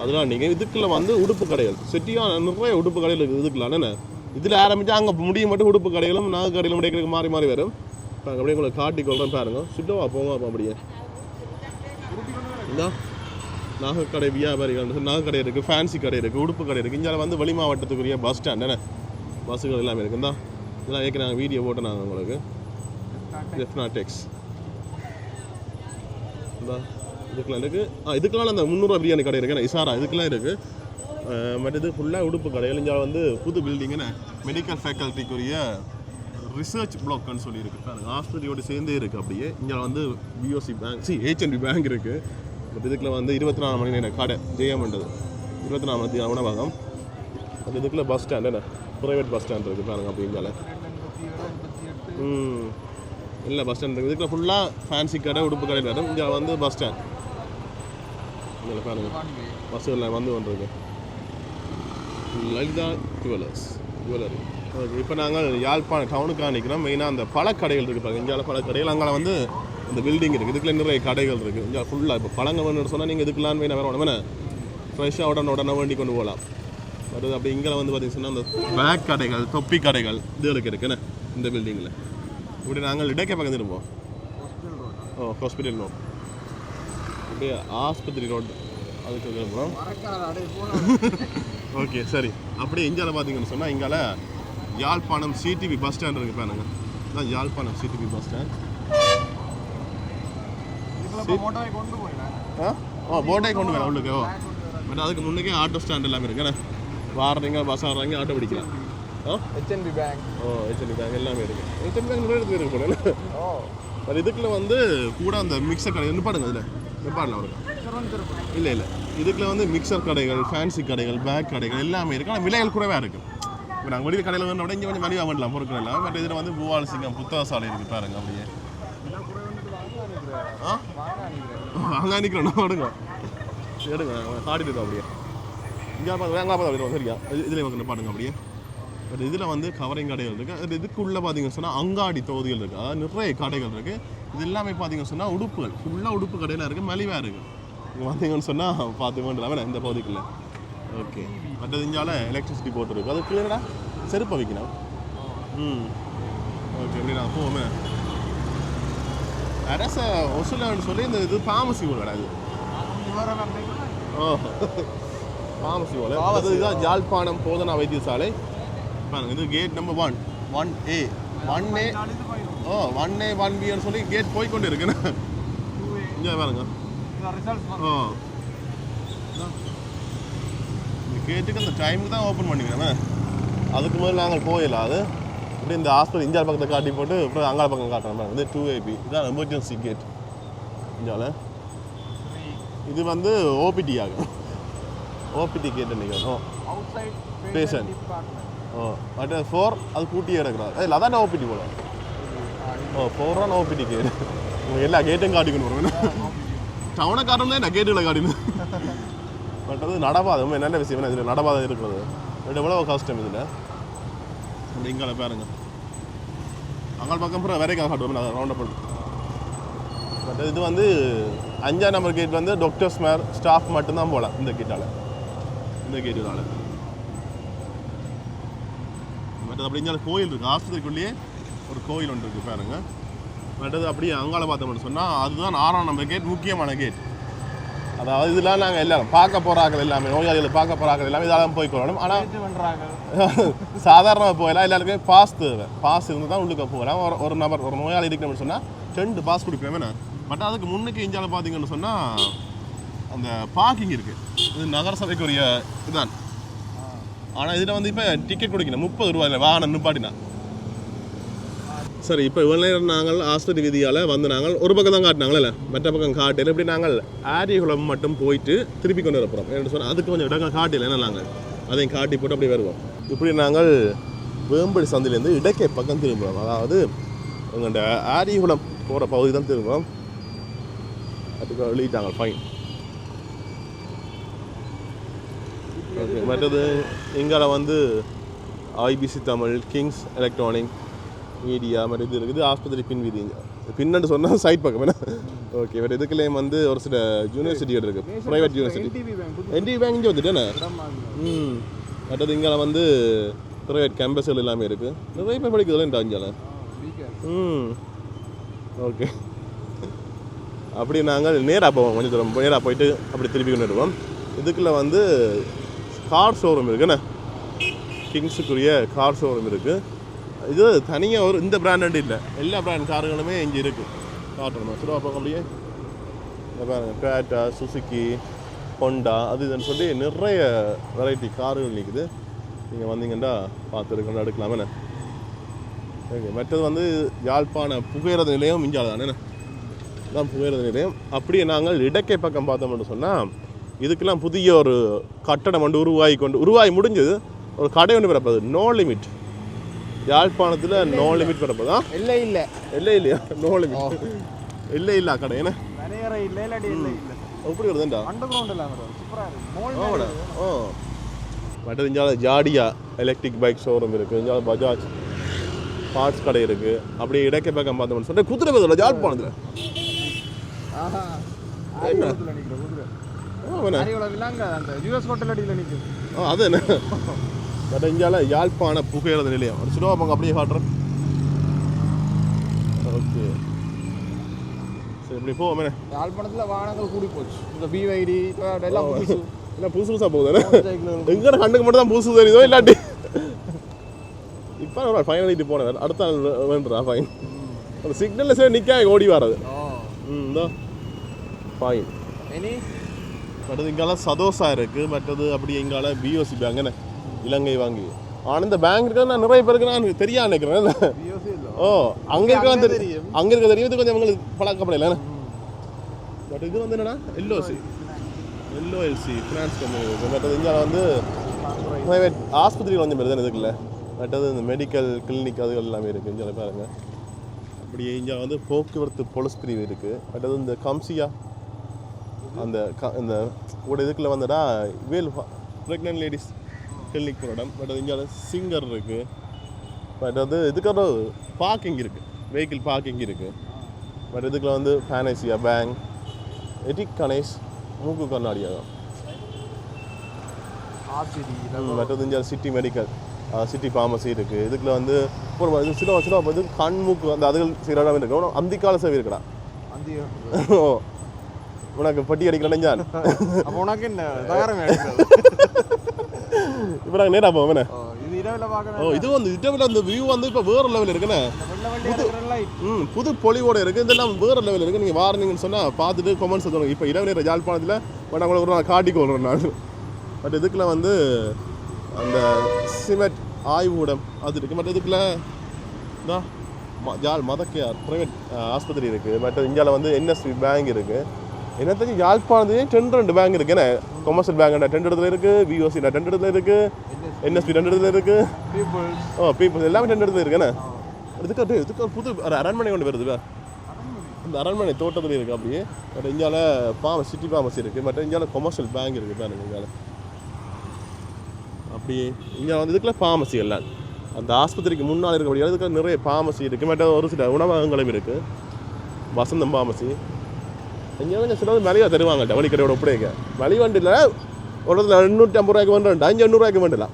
அதெல்லாம் நீங்கள் இதுக்குள்ள வந்து உடுப்பு கடைகள் செட்டியாக நிறைய உடுப்பு கடைகள் இருக்குது. இதுக்குள்ள என்ன இதில் ஆரம்பித்து அங்கே முடியும் மட்டும் உடுப்பு கடைகளும் நாகு கடைகளும் கிடைக்கிறதுக்கு மாறி மாறி வரும். நாங்கள் அப்படியே உங்களை காட்டி கொள்கிறோம் பாருங்க. சுட்டவா போங்க அப்போ அப்படியே இந்த நாகக்கடை வியாபாரிகள் நாகக்கடை இருக்குது, ஃபேன்சி கடை இருக்குது, உடுப்பு கடை இருக்குது. இங்கே வந்து வெளி மாவட்டத்துக்குரிய பஸ் ஸ்டாண்ட் என்ன பஸ்ஸுகள் எல்லாமே இருக்குந்தா. இதெல்லாம் ஏற்க நாங்கள் வீடியோ போட்டோம் நாங்கள் உங்களுக்கு. எஃப்னாடெக்ஸ் இந்த இதுக்கெல்லாம் இருக்குது. இதுக்கெல்லாம் அந்த 300 பிரியாணி கடை இருக்குது, இசாரா இதுக்கெல்லாம் இருக்குது. பட் இது ஃபுல்லாக உடுப்பு கடைகள். இங்கே வந்து புது பில்டிங்குன்னு மெடிக்கல் ஃபேக்கல்ட்டிக்குரிய ரிசர்ச் பிளாக்னு சொல்லியிருக்கு. ஆஸ்பத்திரியோடு சேர்ந்தே இருக்குது. அப்படியே இங்கே வந்து பிஓசி பேங்க் HNB பேங்க் இருக்குது. பட் இதுக்குள்ள வந்து 24 மணி நேரம் கடை ஜெயம்ன்றது 24 மணி நேரம் உணவகம். பட் இதுக்குள்ள பஸ் ஸ்டாண்ட் என்ன ப்ரைவேட் பஸ் ஸ்டாண்ட் இருக்குது பாருங்க. அப்படி இங்கே இல்லை பஸ் ஸ்டாண்ட் இருக்குது. இதுக்குள்ள ஃபுல்லாக ஃபேன்சி கடை உடுப்பு கடை வரும். இங்கே வந்து பஸ் ஸ்டாண்ட் இங்கே பாருங்க பஸ்ஸுகளில் வந்து வந்துருக்கு. லலிதா ஜுவல்லரி. ஓகே, இப்போ நாங்கள் யாழ்ப்பாணம் டவுனுக்காக நிற்கிறோம். மெயினாக அந்த பழக்கடைகள் இருக்குது பாருங்கள். இங்கே பழக்கடைகள் அங்கே வந்து இந்த பில்டிங் இருக்குது. இதுக்குள்ள நிறைய கடைகள் இருக்குது. இங்கே ஃபுல்லாக இப்போ பழங்க வேணும்னு சொன்னால் நீங்கள் இதுக்கெல்லாம் வேணும் வேறு வேணா ஃப்ரெஷ்ஷாக உடனே வேண்டி கொண்டு போகலாம். அது அப்படி இங்கே வந்து பார்த்தீங்கன்னா அந்த பேக் கடைகள், தொப்பி கடைகள் இதுகளுக்கு இருக்குண்ணே இந்த பில்டிங்கில். இப்படி நாங்கள் இடைக்க பக்கம் இருப்போம். ஹாஸ்பிட்டல் ரோட், அப்படியே ஆஸ்பத்திரி ரோடு அதுக்கு கிளம்புறோம். ஓகே சரி. அப்படியே இந்தியாவில் பார்த்தீங்கன்னு சொன்னால் இங்கால யாழ்ப்பாணம் சிடிவி பஸ் ஸ்டாண்ட் இருக்குது பாருங்க. இதுதான் யாழ்ப்பாணம் சிடிவி பஸ் ஸ்டாண்ட். போட்டை கொண்டு போயிடலாம் உள்ளுக்கு. பட் அதுக்கு முன்னுக்கே ஆட்டோ ஸ்டாண்ட் எல்லாமே இருக்குண்ணே. வாடுறீங்க பஸ் ஆடுறாங்க ஆட்டோ பிடிக்கலாம். HNB பேங்க் HNB பேங்க் எல்லாமே இருக்குது. HNB பேங்க் நிறைய இடத்துல இருக்கு போல. அது இதுக்குள்ள வந்து கூட அந்த மிக்சர் கடை நிப்பாடுங்க. அதில் நிப்பாடலாம் அவருக்கு இல்லை இதுக்குள்ள வந்து மிக்சர் கடைகள், ஃபேன்சி கடைகள், பேக் கடைகள் எல்லாமே இருக்குது. ஆனால் விலைகள் கூடவே இருக்குது. இப்போ நாங்கள் வெளியில் கடையில் வேணும் இங்கே கொஞ்சம் மலிவாக பண்ணலாம் பொருட்கள் எல்லாம். பட் இதில் வந்து பூவால் சிங்கம் புத்தக சாலை இருக்குது பாருங்க. அப்படியே அங்கே நிற்கிறோம் எடுங்க காட்டிட்டு இருக்கோம். அப்படியே இங்கே பார்த்து சரியா இதில் வந்து பாருங்க. அப்படியே பட் இதில் வந்து கவரிங் கடைகள் இருக்குது. அது இதுக்குள்ளே பார்த்தீங்கன்னு சொன்னால் அங்காடி தொகுதிகள் இருக்குது. அதாவது நிறைய கடைகள் இருக்குது. இது எல்லாமே பார்த்தீங்கன்னு சொன்னால் உடுப்புகள் ஃபுல்லாக உடுப்பு கடையில் இருக்குது, மலிவாக இருக்குது. இங்கே பார்த்தீங்கன்னு சொன்னால் பார்த்து வேண்டாம் இந்த பகுதிக்குள்ளே. ஓகே, மற்றது இங்கால எலக்ட்ரிசிட்டி போட்டு இருக்குது. அது கிளியரா செருப்பை வைக்கணும். ஓகே எப்படி நான் போவோமே அரச ஒசுலன்னு சொல்லி இந்த இது பாமசி போல் கிடையாது ஓ பாமசி போல் அது இதுதான் யாழ்ப்பாணம் போதனா வைத்தியசாலை பாருங்க இது கேட் நம்பர் 1A 1A 1Bன்னு சொல்லி கேட் போய்கொண்டு இருக்குண்ணா இங்கே பாருங்க ஓ இந்த கேட்டுக்கு அந்த டைமுக்கு தான் ஓப்பன் பண்ணிக்கிறேன் அதுக்கு முதல்ல நாங்கள் போயிடலாம் அது இப்படி இந்த ஹாஸ்பிட்டல் இந்தியா பக்கத்தை காட்டி போட்டு அப்புறம் அங்காள பக்கம் காட்டுறோம் இது 2AB இதுதான் எமர்ஜென்சி கேட் இந்தியாவில் இது வந்து ஓபிடி ஆகும் ஓபிடி கேட் நினைக்கிறோம் பேஷண்ட் ஓ பட் 4 அது கூட்டியே எடுக்கிறார் இல்லை அதான் ஓபிடி போல ஓ 4 தான் ஓபிடி கேட் உங்களுக்கு எல்லா கேட்டும் காட்டிக்கணும் போகிறோம் டவுனை காட்டணும் தான் கேட்டுகளை காட்டினு பட் அது நடபாதம் என்னென்ன விஷயம் இதில் நடபாதம் இருக்கிறது எவ்வளோ கஷ்டம் இதில் அப்படி இங்கால பாருங்க அங்கால பக்கம் அப்புறம் வரைக்கும் காட்டுவோம் நான் ரவுண்ட் அப் பட் இது வந்து 5ஆம் நம்பர் கேட் வந்து டாக்டர்ஸ் மேர் ஸ்டாஃப் மட்டும்தான் போகலாம் இந்த கேட்டால் இந்த கேட்டுனால பட் அப்படி இங்கே கோயில் இருக்குது ஆஸ்பத்திரிக்குள்ளேயே ஒரு கோயில் ஒன்று இருக்குது பாருங்க பட் அது அப்படியே அங்கால பார்த்தோம்னு சொன்னால் அதுதான் 6ஆம் நம்பர் கேட் முக்கியமான கேட் அதாவது இதெல்லாம் நாங்கள் எல்லாரும் பார்க்க போகிறாங்க எல்லாமே நோயாளிகளை பார்க்க போகிறாங்க எல்லாமே இதெல்லாம் போய்க்கொள்ளணும் ஆனால் சாதாரணமாக போகலாம் எல்லாருக்குமே பாஸ் தேவை பாஸ் இருந்து தான் உள்ளுக்க போகலாம் ஒரு நபர் ஒரு நோயாளி இருக்கணும்னு சொன்னால் 2 பாஸ் கொடுப்பேன் பட் அதுக்கு முன்னுக்கு இந்தியாவில் பார்த்தீங்கன்னு சொன்னால் அந்த பார்க்கிங் இருக்குது இது நகரசபைக்குரிய இதுதான் ஆனால் இதில் வந்து இப்போ டிக்கெட் கொடுக்கணும் 30 ரூபாயில் வாகனம் நிப்பாட்டினா சரி இப்போ இவ்வளோ நேரம் நாங்கள் ஆஸ்பத்திரி விதியால் வந்து நாங்கள் ஒரு பக்கம் தான் காட்டினாங்களே மற்ற பக்கம் காட்டில இப்படி நாங்கள் ஆரியகுளம் மட்டும் போயிட்டு திருப்பி கொண்டு வரப்போகிறோம் என்ன சொன்னால் அதுக்கு கொஞ்சம் இடங்கள் காட்டில என்ன நாங்கள் அதையும் காட்டி போட்டு அப்படி வருவோம் இப்படி நாங்கள் வேம்படி சந்தையிலேருந்து இடக்கை பக்கம் திரும்புகிறோம் அதாவது எங்கள்கிட்ட ஆரியகுளம் போகிற பகுதி தான் திரும்புகிறோம் அதுக்கு எழுதிட்டாங்க ஃபைன் ஓகே மற்றது இங்கே வந்து IBC Tamil kings electronic media மாதிரி இது இருக்குது ஆஸ்பத்திரி பின் வீதி பின்னு சொன்னால் சைட் பக்கம் என்ன ஓகே பட் இதுக்குள்ளேயும் வந்து ஒரு சில யூனிவர்சிட்டி இருக்குது ப்ரைவேட் யூனிவர்சிட்டி என்டிபி பேங்க் இங்கே வந்துட்டேண்ணே மற்றது இங்கே வந்து ப்ரைவேட் கேம்பஸ்கள் எல்லாமே இருக்குது நிறைய பேர் படிக்கிறதுல இஞ்சால ஓகே அப்படி நாங்கள் நேராக போவோம் கொஞ்சம் தூரம் நேராக போயிட்டு அப்படி திருப்பி கொண்டு வருவோம் இதுக்குள்ளே வந்து கார் ஷோரூம் இருக்குண்ணே கிங்ஸுக்குரிய கார் ஷோரூம் இருக்குது இது தனியாக ஒரு இந்த பிராண்டு இல்லை எல்லா பிராண்ட் கார்களுமே இங்கே இருக்குது காட்டணும் சுருவா பக்கம் அப்படியே பாருங்க டொயோட்டா சுசுக்கி ஹோண்டா அது இதுன்னு சொல்லி நிறைய வெரைட்டி கார்கள் நிற்குது நீங்கள் வந்தீங்கன்னா பார்த்துருக்கணும் எடுக்கலாமே ஓகே மற்றது வந்து யாழ்ப்பாண புகையிரத நிலையம் இஞ்சால் தானே தான் புகையிரத நிலையம் அப்படியே நாங்கள் இடக்கை பக்கம் பார்த்தோம்னு சொன்னால் இதுக்கெல்லாம் புதிய ஒரு கட்டடம் வந்து உருவாகி முடிஞ்சது ஒரு கடை ஒன்று பிறப்பது நோ லிமிட் யாழ்ப்பாணத்தில் நோ லிமிட் பிறப்பதா இல்லையா நோ லிமிட் இல்லை கடை என்ன எப்படி வருதுண்டா ஓ மற்றது இந்தியாவில் ஜாடியா எலக்ட்ரிக் பைக் ஷோரூம் இருக்குது இந்தியாவில் பஜாஜ் பார்ட்ஸ் கடை இருக்குது அப்படியே இடக்கை பக்கம் பார்த்தோம்னு சொல்லிட்டு குதிரை பதில் யாழ்ப்பாணத்தில் அது என்ன பட் இந்தியாவில் யாழ்ப்பாண புகையிரத நிலையம் ஒரு சிலவா பக்கம் அப்படியே காட்டுறேன் ஓகே சரி இப்படி போவோமே யாழ்ப்பாணத்தில் வாகனங்கள் கூடி போச்சு இந்த பிவைடி எல்லாம் புதுசு புதுசாக போகுது எங்கே கண்டுக்கு மட்டும் தான் புதுசு தெரியுதோ இல்லாட்டி இப்போ ஒரு ஃபைன் எழுதிட்டு போனேன் அடுத்த நாள் வேண்டுறா ஃபைன் ஒரு சிக்னலில் சரி நிற்க ஓடி வர்றது இந்தோ ஃபைன் மற்றது இங்கெல்லாம் சதோசா இருக்குது மற்றது அப்படி எங்கால பிஓசி பேங்க் இலங்கை வாங்கி ஆனால் இந்த பேங்க் இருக்கிறது நான் நிறைய பேருக்கு நான் தெரியா நினைக்கிறேன் ஓ அங்கே இருக்கலாம் தெரியும் அங்கே இருக்க தெரியும் இது கொஞ்சம் உங்களுக்கு பழக்கப்படல பட் இது வந்து என்னன்னா எல்ஓஎல்சி ஃபினான்ஸ் கம்பெனி இருக்குது மற்றது இங்கே வந்து ப்ரைவேட் ஆஸ்பத்திரிகள் கொஞ்சம் பேர் தான் இதுக்குல்ல மற்றது இந்த மெடிக்கல் கிளினிக் அதுகள் எல்லாமே இருக்குது இங்கே பாருங்கள் அப்படியே இங்கே வந்து போக்குவரத்து போலீஸ் பிரிவு இருக்குது மற்றது இந்த கம்சியா அந்த இந்த கூட இதுக்குள்ளே வந்துடா வேல் ப்ரெக்னென்ட் லேடிஸ் கிளினிக் போகிற இடம் பட் இங்கே சிங்கர் இருக்குது பட் அது இதுக்கான பார்க்கிங் இருக்குது வெஹிக்கிள் பார்க்கிங் இருக்குது பட் இதுக்குள்ள வந்து ஃபேனசியா பேங்க் எடிக் கணேஷ் மூக்கு கண்ணாடியாகும் மற்றது இங்கே சிட்டி மெடிக்கல் சிட்டி ஃபார்மசி இருக்குது. இதுக்குள்ள வந்து ஒரு இது சில சில இது கண்மூக்கு அந்த அதுகள் சீராக இருக்கு. அந்த கால சேவை இருக்குடா. ஓ உனக்கு பட்டி அடிக்கல ஞான். அப்போ உனக்கு என்ன தயாரம் அடிக்கிறது? இப்போ நாங்கள் நேராக போவோம். இது இரவில் பார்க்கணும். ஓ இது வந்து இரவில் அந்த வியூ வந்து இப்போ வேறு லெவலில் இருக்குண்ணே. புது பொலிவோடு இருக்குது. இதெல்லாம் வேறு லெவலில் இருக்குது. நீங்கள் வாரீங்கன்னு சொன்னால் பார்த்துட்டு கொமெண்ட்ஸ் சொல்லுங்கள். இப்போ இரவு நேரம் யாழ்ப்பாணத்தில் பட் அவங்களை ஒரு நாள் காட்டிக்கொள்கிறேன் நான். பட் இதுக்குள்ள வந்து அந்த சிமெண்ட் ஆய்வுக்கூடம் அது இருக்குது. பட் இதுக்குள்ள தான் யாழ் மதக்கையார் ப்ரைவேட் ஆஸ்பத்திரி இருக்குது. பட் இந்தியாவில் வந்து என்எஸ்பி பேங்க் இருக்குது. என்ன தெரிஞ்சு யாழ்ப்பாணத்துலேயே 2 பேங்க் இருக்குது. ஏன்னா கொமர்ஷியல் பேங்க் 2 இடத்துல இருக்குது, விஓசி 2 இடத்துல இருக்குது, என்எஸ்பி 2 இடத்துல இருக்குது. பீப்புள்ஸ் எல்லாமே 2 இடத்துல இருக்குண்ணே. இதுக்கு புது அரண்மனை கொண்டு வருது. இந்த அரண்மனை தோட்டத்தில் இருக்குது அப்படியே. பட் இந்தியாவில் சிட்டி ஃபார்மசி இருக்குது. பட் இந்தியாவில் கொமர்ஷியல் பேங்க் இருக்குது பாருங்க. இந்தியாவில் அப்படியே இங்கே வந்து இதுக்குள்ள ஃபார்மசி எல்லாம் அந்த ஆஸ்பத்திரிக்கு முன்னால் இருக்கக்கூடிய இதுக்கு நிறைய ஃபார்மசி இருக்குது. மற்ற ஒரு சில உணவகங்களும் இருக்குது. வசந்தம் ஃபார்மசி இங்கே கொஞ்சம் சில மலிவாக தருவாங்க. வழிக்கடையோட ஒப்படைக்க வழி வண்டியில் ஒரு இடத்துல 250 ரூபாய்க்கு வேண்டாம், 500 ரூபாய்க்கு வேண்டலாம்.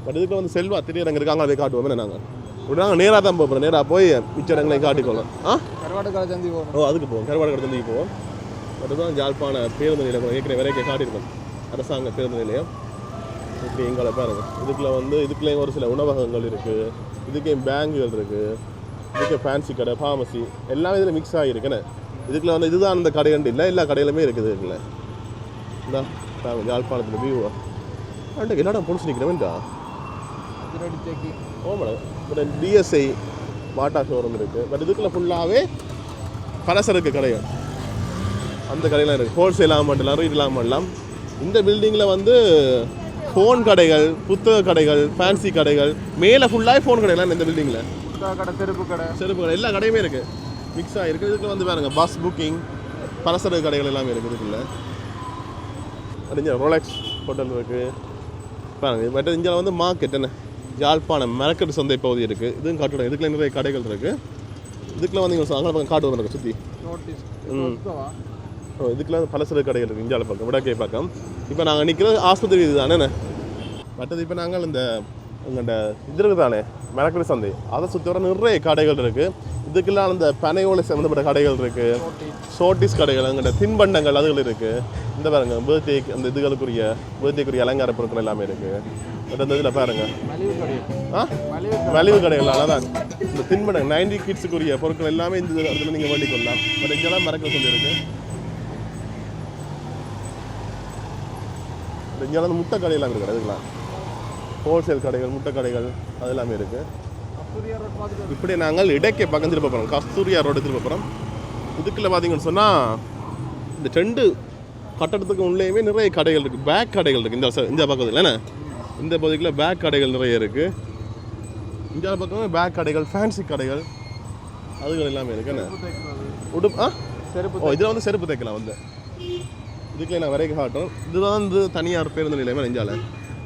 பட் இதுக்கு வந்து செல்வா திரையரங்க இருக்காங்க, அதை காட்டுவோம். நாங்கள் நேராக தான் போகிறோம். நேராக போய் மிச்ச இடங்களையும் காட்டிக்கொள்ளலாம். கருவாடு சந்தி போவோம். ஓ அதுக்கு போவோம், கருவாடு கடை சந்திக்கு போவோம். பட் தான் யாழ்ப்பாண பேருந்து நிலையம் ஏற்கனவே வரைக்கும் காட்டியிருக்கோம். அரசாங்க பேருந்து நிலையம் இப்படி எங்களை பாருங்கள். இதுக்குள்ள வந்து இதுக்குள்ளேயும் ஒரு சில உணவகங்கள் இருக்குது. இதுக்கேயும் பேங்குகள் இருக்குது. இதுக்கு ஃபேன்சி கடை, ஃபார்மசி எல்லாமே இதில் மிக்ஸ் ஆகிருக்குன்னு. இதுக்குள்ள வந்து இதுதான் அந்த கடைகண்டு இல்லை, எல்லா கடையிலுமே இருக்குது. இதுக்குள்ள இந்த யாழ்ப்பாணத்தில் வியூவா அன்றைக்கு என்னடா பொலிச்சு நிற்கிறவன்டா. ஓ மேடம் இப்போ டிஎஸ்ஐ பாட்டா ஷோரூம் இருக்குது. பட் இதுக்குள்ள ஃபுல்லாகவே பலசரக்கு கடைகள், அந்த கடையெல்லாம் இருக்குது. ஹோல்சேல் ஆகமாட்டலாம், ரீட்டைல் ஆகமாட்டலாம். இந்த பில்டிங்கில் வந்து ஃபோன் கடைகள், புத்தக கடைகள், ஃபேன்சி கடைகள், மேலே ஃபுல்லாகவே ஃபோன் கடையெல்லாம் இந்த பில்டிங்கில். செருப்பு கடை எல்லா கடையுமே இருக்குது, மிக்ஸ் ஆகிருக்கு. இதுக்குள்ள வந்து பாருங்க பஸ் புக்கிங், பலசரக்கு கடைகள் எல்லாமே இருக்குது. இதுக்குள்ள ரோலெக்ஸ் ஹோட்டல் இருக்குது பாருங்க. மற்ற இந்தியாவில் வந்து மார்க்கெட் என்ன யாழ்ப்பாணம் மெனக்கெட்டு சந்தை பகுதி இருக்குது. இதுவும் காட்டுவோம். இதுக்குள்ள நிறைய கடைகள் இருக்குது. இதுக்குள்ள வந்து நீங்கள் அங்கே பக்கம் காட்டுவோம் இருக்குது சுற்றி. ஓ இதுக்குள்ள பலசரக்கு கடைகள் இருக்குது இந்தியாவில் பக்கம், விடக்கே பக்கம். இப்போ நாங்கள் நிற்கிறது ஆஸ்பத்திரி இது தானே. மற்றது இப்போ நாங்கள் இந்த எங்கள்கிட்ட இது இருக்குது தானே மெனக்கெட்டு சந்தை, அதை சுற்றி வர நிறைய கடைகள் இருக்குது. இதுக்கெல்லாம் அந்த பனையோலை சம்மந்தப்பட்ட கடைகள் இருக்குது, சோட்டிஸ் கடைகள், அங்கிட்ட தின்பண்டங்கள் அதுகள் இருக்குது. இந்த பாருங்க பர்த்டே அந்த பர்த்டேக்குரிய அலங்கார பொருட்கள் எல்லாமே இருக்குது. பட் அந்த இதில் பாருங்க மலிவு கடைகள் அதான் இந்த தின்பண்டங்கள் 90 கிட்ஸுக்குரிய பொருட்கள் எல்லாமே இந்த இடத்துல நீங்கள் வேண்டிக் கொள்ளலாம். பட் இங்கெல்லாம் மறக்க சொல்லியிருக்கு. இங்கெல்லாம் வந்து முட்டை கடையெல்லாம் இருக்குது. அதுக்கெல்லாம் ஹோல்சேல் கடைகள், முட்டை கடைகள் அது எல்லாமே இருக்குது. இப்படி நாங்கள் இடைக்கே பக்கம் திரும்ப போகிறோம், கஸ்தூரியா ரோடு திரும்ப போகிறோம். இதுக்குள்ள பார்த்தீங்கன்னு சொன்னால் இந்த 2 கட்டடத்துக்கு உள்ளேயுமே நிறைய கடைகள் இருக்குது, பேக் கடைகள் இருக்குது. இந்த பக்கத்தில் என்ன இந்த பகுதிக்குள்ள பேக் கடைகள் நிறைய இருக்குது. இந்த பக்கமே பேக் கடைகள், ஃபேன்சி கடைகள் அதுகள் எல்லாமே இருக்குது. என்ன செருப்பு, இதில் வந்து செருப்பு தைக்கலாம். வந்து இதுக்குள்ளே நான் வரைக்க காட்டுறோம். இதுதான் வந்து தனியார் பேருந்து நிலையமாக நெஞ்சால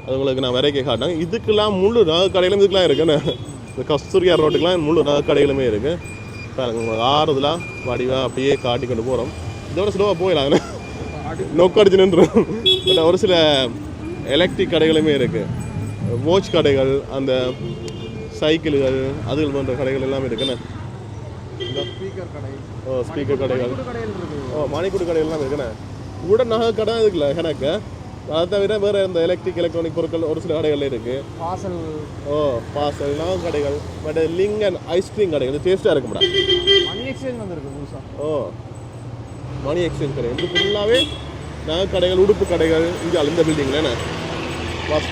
அது உங்களுக்கு நான் வரைக்க காட்டுறேன். இதுக்கெல்லாம் முழு நகை கடைகளும் இதுக்கெல்லாம் இருக்குன்னு. இந்த கஸ்தூரியா ரோட்டுக்கெலாம் முழு நகை கடைகளுமே இருக்குது. பாருங்க உங்களுக்கு ஆறுதலாக வடிவாக அப்படியே காட்டி கொண்டு போகிறோம். இதோட ஸ்லோவாக போயிடலாம், நோக்கடிச்சு நின்றுடும். பட் ஒரு சில எலக்ட்ரிக் கடைகளுமே இருக்குது, வாட்ச் கடைகள், அந்த சைக்கிள்கள் அதுகள் போன்ற கடைகள் எல்லாமே இருக்குண்ணே. ஸ்பீக்கர் கடைகள், மணிக்கூடு கடைகள் எல்லாம் இருக்குண்ணே. கூட நகை கடை இருக்குல்ல எனக்கு. அதை தவிர வேறு இந்த எலக்ட்ரானிக் பொருட்கள் ஒரு சில கடைகள் இருக்குது. பார்சல் நகை கடைகள், பட் லிங்கன் ஐஸ்கிரீம் கடைகள் டேஸ்ட்டாக இருக்கு மேடம். மணி எக்ஸ்சேஞ்ச் வந்துருக்கு புதுசாக. மணி எக்ஸ்சேஞ்ச் கடை இது ஃபுல்லாகவே நகை கடைகள், உடுப்பு கடைகள். இங்கே இந்த பில்டிங்கில் என்ன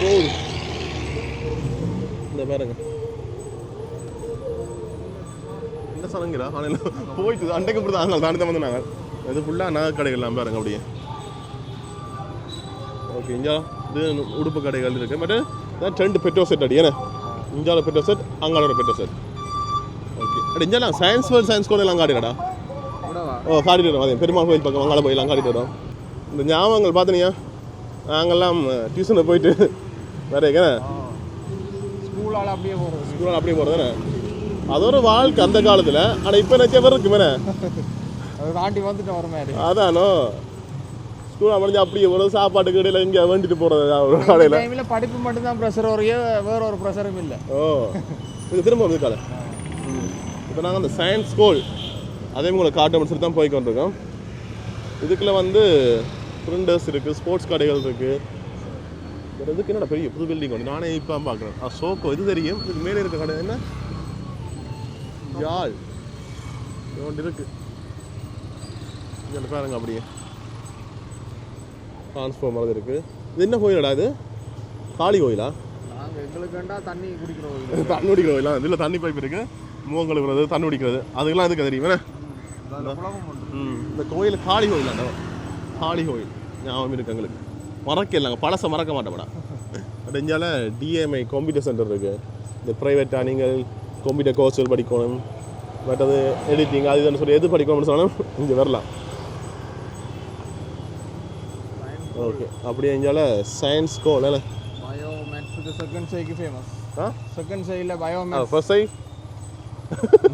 போகுது இந்த பாருங்க என்ன சொன்னீங்களா ஆனால் போயிட்டு அண்டைக்கு இப்படி தான் தாண்டி தான் வந்து நாங்கள் இது ஃபுல்லாக நகை கடைகள்லாம் பாருங்க அப்படியே. ஓகே இங்கே இது உடுப்பு கடைகள் இருக்குது. பட் இதான் 2 பெட்ரோல் செட் அடி ஏன்னா இந்தியாவில் பெட்ரோல் செட், அங்காளோட பெட்ரோல் செட். ஓகே அப்படி இங்கெல்லாம் சயின்ஸ் கோட் எல்லாம் காட்டிடா. காட்டிட்டு வரோம். அதே பெருமாள் கோயில் பக்கம் அங்காள போயெல்லாம் காட்டிட்டு வரோம். இந்த ஞாபகங்கள் பார்த்தீங்க நாங்கள்லாம் டியூஷனில் போயிட்டு வேறேங்க ஸ்கூலால் அப்படியே போகிறது தானே. அது ஒரு வாழ்க்கை அந்த காலத்தில். ஆனால் இப்போ நினச்ச பேர் இருக்கு மேலே அதை தாண்டி வந்துட்டு வர மாதிரி. அதானோ ஸ்கூல் முடிஞ்சு அப்படியே ஒரு சாப்பாட்டுக்கு இடையில இங்கே வேண்டிட்டு போகிறது ஒரு காலையில் டைமில் படிப்பு மட்டும்தான் ப்ரெஷர் வரையே வேற ஒரு ப்ரெஷரும் இல்லை. ஓ இது திரும்ப வந்து காலை இப்போ நாங்கள் அந்த சயின்ஸ் ஸ்கூல் அதே உங்களை காட்டணும்னு சொல்லி தான் போய் கொண்டிருக்கோம். இதுக்குள்ள வந்து பிரிண்டர்ஸ் இருக்குது, ஸ்போர்ட்ஸ் கடைகள் இருக்குது. இதுக்கு என்னடா பெரிய புது பில்டிங் வந்து நானே இப்போ பார்க்குறேன். சோக்கோ இது தெரியும். இதுக்கு மேலே இருக்க கடை என்ன யாழ் ஒன்று இருக்குது. இதில் பாருங்க அப்படியே டிரான்ஸ்ஃபார்மர் இருக்குது. இது என்ன கோயிலடா இது? காளி கோயிலா? நாங்கள் எங்களுக்கு வேண்டா தண்ணி குடிக்கிற கோயில். தண்ணி குடிக்கிற கோயிலா? இதில் தண்ணி பைப் இருக்குது, முகம் கழுவுறது, தண்ணி குடிக்கிறது, அதுக்கெல்லாம் எதுக்கு தெரியும் என்ன? இந்த கோயில் காளி கோயிலாண்டோ, காளி கோயில் ஞாபகம் இருக்கு எங்களுக்கு. மறக்க இல்லைங்க, பழசை மறக்க மாட்டோம்டா. அது இஞ்சால டிஎம்ஐ கம்ப்யூட்டர் சென்டர் இருக்குது. இந்த ப்ரைவேட்டாக நீங்கள் கம்ப்யூட்டர் கோர்ஸ்கள் படிக்கணும், மற்றது எடிட்டிங் அது இதுன்னு சொல்லி எது படிக்கணும்னு சொன்னாலும் இங்கே வரலாம். ஓகே அப்படியே இஞ்சால சயின்ஸ் ஸ்கூல் இல்லை பயோமேத்ஸுக்கு செகண்ட் சைக்கு ஃபேமஸ். ஆ செகண்ட் சைடில் பயோமேத்ஸ். ஃபர்ஸ்ட் சை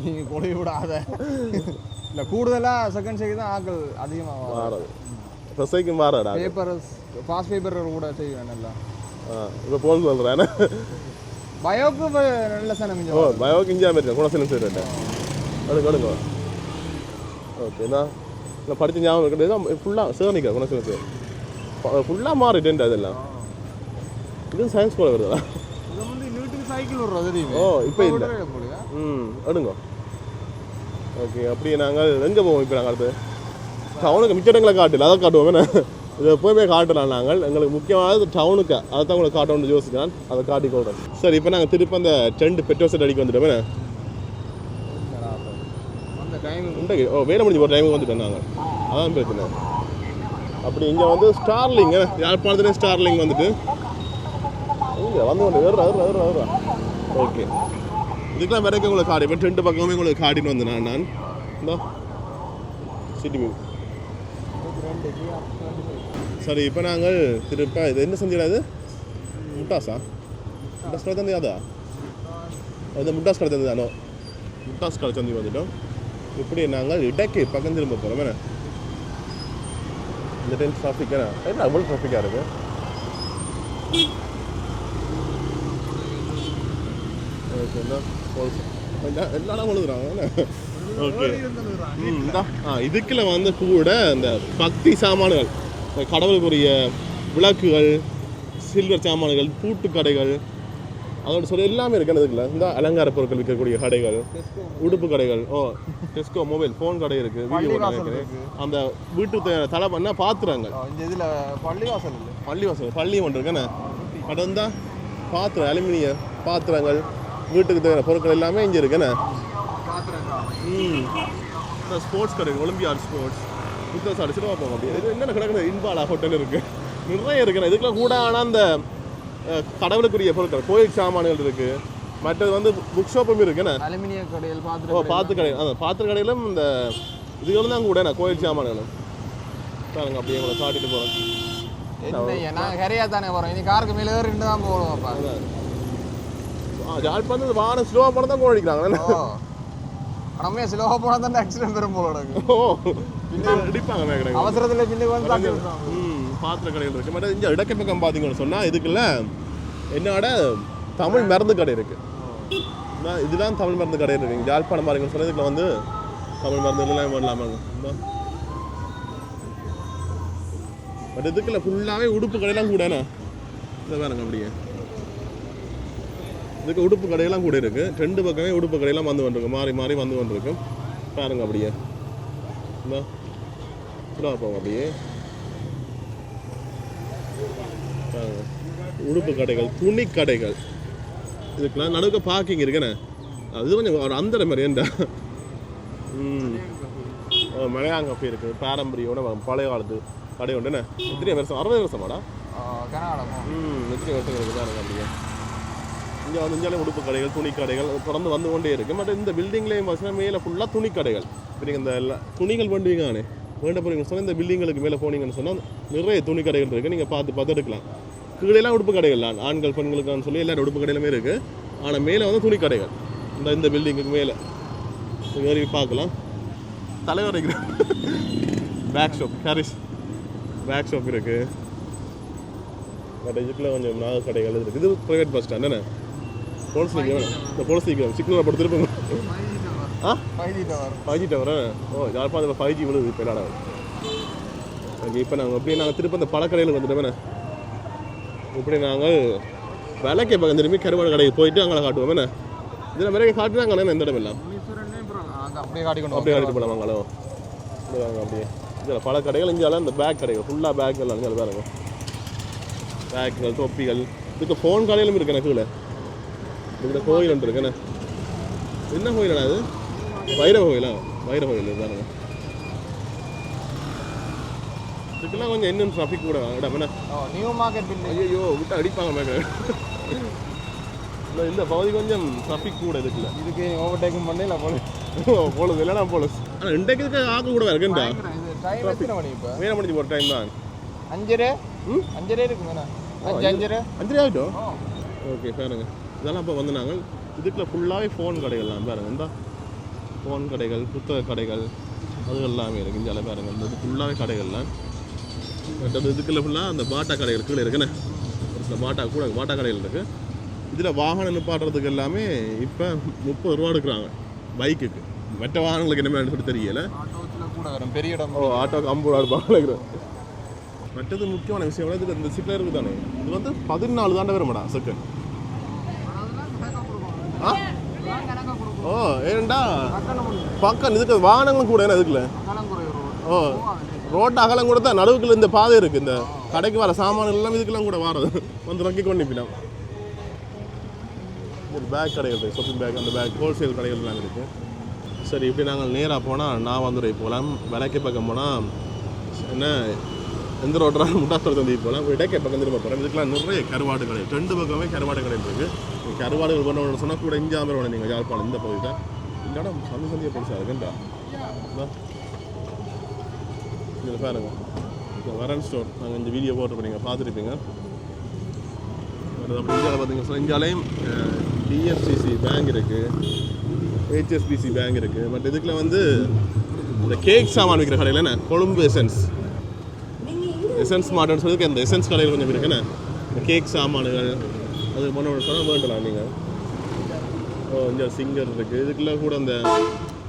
நீங்கள் கொலை விடாத இல்லை, கூடுதலாக செகண்ட் சைக்கு தான் ஆக்கள் அதிகமாக மாறது. ஃபர்ஸ்ட் சைக்கு மாறடா. பேப்பர் ஃபாஸ்ட் பேப்பர் கூட செய்வேன் நல்லா. இப்போ போன் சொல்கிறேன். பயோக்கு நல்ல சனம். ஓ பயோக்கு இஞ்சாமல் இருக்கேன் குணசீலம் செய்கிறேன். அடுங்க ஓகே தான் இல்லை படித்த ஞாபகம் இருக்கிறது ஃபுல்லாக சேர்னிக்கா குணசீலம் சார் ஃபுல்லாக மாறிட்டேன் அதெல்லாம். இது சயின்ஸ் கூட வருதா? இது வந்து வீட்டுக்கு சைக்கிள் வர்றது. ஓ இப்போ இல்லை. அடுங்க ஓகே அப்படியே நாங்கள் எங்கே போவோம் இப்போ? நாங்கள் அடுத்து டவுனுக்கு மிச்ச இடங்களை காட்டல, அதை காட்டுவோம். என்ன இதை எப்போயுமே காட்டலாம் நாங்கள். எங்களுக்கு முக்கியமானது டவுனுக்கு, அதை தான் உங்களுக்கு காட்டணும்னு யோசிக்கிறான், அதை காட்டிக்கொள்கிறோம். சரி இப்போ நாங்கள் திருப்பி அந்த டென்ட் பெட்ரோல் செட் அடிக்க வந்துட்டோமே. உண்டை ஓ வேலை முடிஞ்சு ஒரு டைமுக்கு வந்துட்டோம் நாங்கள், அதான் பிரச்சனை. அப்படி இங்கே வந்து ஸ்டார்லிங் யாழ்ப்பாணத்துலேயும் ஸ்டார்லிங் வந்துட்டு இங்கே வந்து கொண்டு வருவா. ஓகே இதுக்கெல்லாம் வரைக்கும் உங்களுக்கு காடி இப்போ 2 பக்கமே உங்களுக்கு காட்டின்னு வந்தேன் நான் இந்த சிட்டி வியூ. சரி இப்போ நாங்கள் திருப்ப இது என்ன செஞ்சிடாது முட்டாஸா? முட்டாஸ் கடை தந்தி அதா? அது முட்டாஸ் கடை தந்தி தானோ? முட்டாஸ் கடை தந்தி வந்துட்டோம். இப்படி நாங்கள் இடக்கே பக்கம் திரும்ப போகிறோம். என்ன இந்த டைம் டிராஃபிக் என்ன அவ்வளோ டிராஃபிக்காக இருக்குது. எல்லாரும் எழுதுறாங்க. ஓகே இதுக்குள்ள வந்து கூட இந்த பக்தி சாமான்கள், கடவுளுக்குரிய விளக்குகள், சில்வர் சாமான்கள், பூட்டு கடைகள், அதோட சொல்லி எல்லாமே இருக்கு. இதுக்குள்ள இந்த அலங்கார பொருட்கள் விற்கக்கூடிய கடைகள், உடுப்பு கடைகள், டெஸ்கோ மொபைல் ஃபோன் கடை இருக்கு, வீடியோ கடை, அந்த வீட்டு தலை பண்ண பாத்துறாங்க. இதில் பள்ளிவாசல் பள்ளிவாசல் பள்ளி ஒன்று இருக்குன்னு அது வந்தா பாத்திரம், அலுமினிய பாத்திரங்கள், வீட்டுக்கு தேவையான பொருட்கள் எல்லாமே இங்கே இருக்குண்ணே. ஸ்போர்ட்ஸ் கடை, ஒலிம்பியாட் ஸ்போர்ட்ஸ், புத்தக அடிச்சுட்டு பார்ப்போம். அப்படி இது என்னென்ன கிடக்குது? இன்பாலா ஹோட்டல் இருக்குது, நிறைய இருக்குண்ணே. இதுக்குலாம் கூட ஆனால் அந்த கடவுளுக்குரிய பொருட்கள், கோயில் சாமான்கள் இருக்குது. மற்றது வந்து புக் ஷாப்பும் இருக்குண்ணே, அலுமினிய கடையில் பாத்திர கடை. அந்த பாத்திர கடையிலும் இந்த இதுகளும் தான் கூட கோயில் சாமான்களும் பாருங்க. அப்படியே உங்களை காட்டிட்டு போகிறேன். நான் கரையா தானே போகிறோம், இனி காருக்கு மேலே ஏறிட்டு தான் போடுவோம்ப்பா. யாழ்ப்பாணம் வாரம் ஸ்லோவாக போனால் தான் கோழிக்கிறாங்க. நம்ம ஸ்லோவாக போனால் தான் ஆக்சிடென்ட் பெரும் போல. ஓ இடிப்பாங்க அவசரத்தில் பின்னுக்கு வந்து பாத்திர கடைகள் இருக்குது. மற்ற இந்த இடக்கை பக்கம் பார்த்தீங்கன்னு சொன்னால் இதுக்குள்ள என்னோட தமிழ் மருந்து கடை இருக்குது. இதுதான் தமிழ் மருந்து கடை இருக்குங்க. யாழ்ப்பாணம் பாருங்கன்னு சொன்னால் இதுக்குள்ள வந்து தமிழ் மருந்துலாம் வரலாமாங்க. பட் இதுக்குள்ள ஃபுல்லாகவே உடுப்பு கடையெல்லாம் கூடண்ணா. இதை பாருங்க அப்படியே இதுக்கு உடுப்பு கடையெல்லாம் கூட இருக்குது. 2 பக்கமே உடுப்பு கடையெல்லாம் வந்து கொண்டிருக்கு, மாறி மாறி வந்து கொண்டிருக்கு. பாருங்க அப்படியே போங்க. அப்படியே பாருங்க உடுப்பு கடைகள், துணி கடைகள். இதுக்கெல்லாம் நடுக்க பார்க்கிங் இருக்குண்ணே. அது கொஞ்சம் ஒரு அந்த மாதிரி ஏண்டா மலையாங்க அப்படி இருக்குது. பாரம்பரியோட பழைய காலத்து கடை உண்டுண்ணே. எத்தனை வருஷம்? 60 வருஷமாடா? எத்தனை வருஷம் இருக்குது பாருங்க. அப்படியே இங்கே வந்து இந்தியாவிலே உடுப்பு கடைகள், துணி கடைகள் தொடர்ந்து வந்து கொண்டே இருக்குது. பட் இந்த பில்டிங்லேயும் பார்த்தீங்கன்னா மேலே ஃபுல்லாக துணி கடைகள். இப்போ நீங்கள் இந்த துணிகள் பண்ணுவீங்கண்ணே வேண்ட போகிறீங்கன்னு சொன்னால் இந்த பில்டிங்களுக்கு மேலே போனீங்கன்னு சொன்னால் நிறைய துணி கடைகள் இருக்குது. நீங்கள் பார்த்து எடுக்கலாம். கீழெல்லாம் உடுப்பு கடைகள், ஆண்கள் பெண்களுக்கான்னு சொல்லி எல்லாரும் உடுப்பு கடையிலுமே இருக்குது. ஆனால் மேலே வந்து துணி கடைகள். இந்த பில்டிங்குக்கு மேலே ஏறி பார்க்கலாம். தலைவர் bag shop Haris bag shop இருக்குது. பட் இதுக்குள்ள கொஞ்சம் நாக கடைகள் இருக்குது. இது ப்ரைவேட் பஸ் ஸ்டாண்ட் என்ன போலீஸ் நிற்கிறேன். இந்த போலீஸ் நிற்கிறேன் சிக்னலை போட்டு திருப்பங்க. ஆ 5G டவர். ஓ யாழ்ப்பாணத்தில் 5G விழுது இப்போ இல்லாட. ஓகே இப்போ நாங்கள் அப்படியே நாங்கள் திருப்ப அந்த பழக்கடையில் வந்துட்டோமே. இப்படி நாங்கள் விலைக்கு பக்கம் திரும்பி கருவாடு கடைக்கு போயிட்டு அங்கே காட்டுவோம் என்ன. இதில் நிறைய காட்டுறாங்க எந்த இடம் இல்லை. அப்படியே காட்டிக்கணும். அப்படியே காட்டிட்டு போகலாம் வாங்களோ. வாங்க அப்படியே இதில் பல கடைகள் இங்கே இந்த பேக் கடைகள் ஃபுல்லாக பேக் எல்லாம் இங்கே பாருங்க. பேக்குகள் தொப்பிகள் இதுக்கு ஃபோன் கடையிலும் இருக்கு எனக்கு. கீழே இதில் கோயில் ஒன்று இருக்குண்ணே. என்ன கோயிலண்ணா அது? வைரவ கோயிலா? வைரவ கோயில் பாருங்க. இதுக்கெல்லாம் கொஞ்சம் இன்னும் ட்ராஃபிக் கூட இடம் என்ன. New market. ஐயோ விட்டு அடிப்பாங்க மேலே. இந்த பகுதி கொஞ்சம் ட்ராஃபிக் கூட இதுக்குள்ள. இதுக்கு ஓவர்டேக்கும் பண்ணல போலது இல்லைனா போலஸ். ஆனால் இன்றைக்கு இதுக்கு ஆக்க கூட இருக்குண்டா. டைம் எத்தனை மணி இப்போ? வேலை முடிஞ்சு போகிற டைம் தான். 5:30 இருக்குங்கண்ணா. 5:30 ஆகிட்டோம். ஓகே பாருங்க இதெல்லாம் இப்போ வந்து நாங்கள் இதுக்குள்ள ஃபுல்லாகவே ஃபோன் கடைகள்லாம் பாருங்க. இந்த ஃபோன் கடைகள் புத்தக கடைகள் அது எல்லாமே இருக்குது. இங்கே பாருங்க இந்த இது ஃபுல்லாகவே கடைகள்லாம். மற்றது இதுக்குள்ள ஃபுல்லாக அந்த பாட்டா கடைகள் கீழே இருக்குண்ணே. ஒரு சில பாட்டா கடைகள் இருக்குது. இதில் வாகனம் நிப்பாட்டுறதுக்கு எல்லாமே இப்போ 30 ரூபா எடுக்கிறாங்க பைக்குக்கு. மற்ற வாகனங்களுக்கு என்ன சொல்லி தெரியல. கூட வரும் பெரிய இடம். ஆட்டோக்கு 50 ரூபா எடுப்பாங்க. மற்றது முக்கியமான விஷயம் இது இந்த சிக்கல் இருக்குது தானே. இது வந்து 14 தாண்ட வருமாடா செகண்ட். ஓ ஏன்டா பக்கம் இதுக்கு வாகனங்களும் கூட என்ன இதுக்குள்ள. ஓ ரோட்டு அகலம் கூட தான் நடுவுக்குள்ள இந்த பாதை இருக்குது. இந்த கடைக்கு வர சாமான்கள் எல்லாம் இதுக்கெல்லாம் கூட வாரது வந்து ரக்கி கொண்டு நிற்பினான். ஒரு பேக் கடைகள் இருக்குது. ஷாப்பிங் பேக் அந்த பேக் ஹோல்சேல் கடைகள் எல்லாம் இருக்குது. சரி இப்படி நாங்கள் நேராக போனால் நான் வந்துடுறேன் போகலாம். விலைக்கு பக்கம் போனால் என்ன எந்த ரோட்டா முட்டாத்தோட தந்தி போகலாம். இடக்கே பக்கம் திரும்ப போகிறேன். இதுக்கெல்லாம் நிறைய கருவாடு கடை 2 பக்கமே கருவாடு கடையில் இருக்குது. கருவாடுகள் பண்ண சொன்னால் கூட இங்கே ஆம்பரம் நீங்கள் யாழ்ப்பாணம் இந்த பகுதி தான். இந்த இடம் சந்தியாக பெருசாக இருக்குண்டா. இதில் பாருங்க வரன் ஸ்டோர். நாங்கள் இந்த வீடியோ போட்டு நீங்கள் பார்த்துருப்பீங்க. அப்படி இந்தியாவில் பார்த்தீங்கன்னா இந்தியாவிலையும் டிஎஃப்சிசி பேங்க் இருக்குது, ஹெச்எஸ்பிசி பேங்க் இருக்குது. பட் இதுக்குள்ள வந்து இந்த கேக் சாமான் விற்கிற கடையில் என்ன கொழும்பு எசன்ஸ் மார்ட்னு சொல்லி அந்த எசன்ஸ் கடையில் கொஞ்சம் இருக்குண்ணே. இந்த கேக் சாமான்கள் அது பண்ண சொன்னால் வேண்டலாம் நீங்கள். ஓ இங்கே சிங்கர் இருக்குது. இதுக்குள்ளே கூட அந்த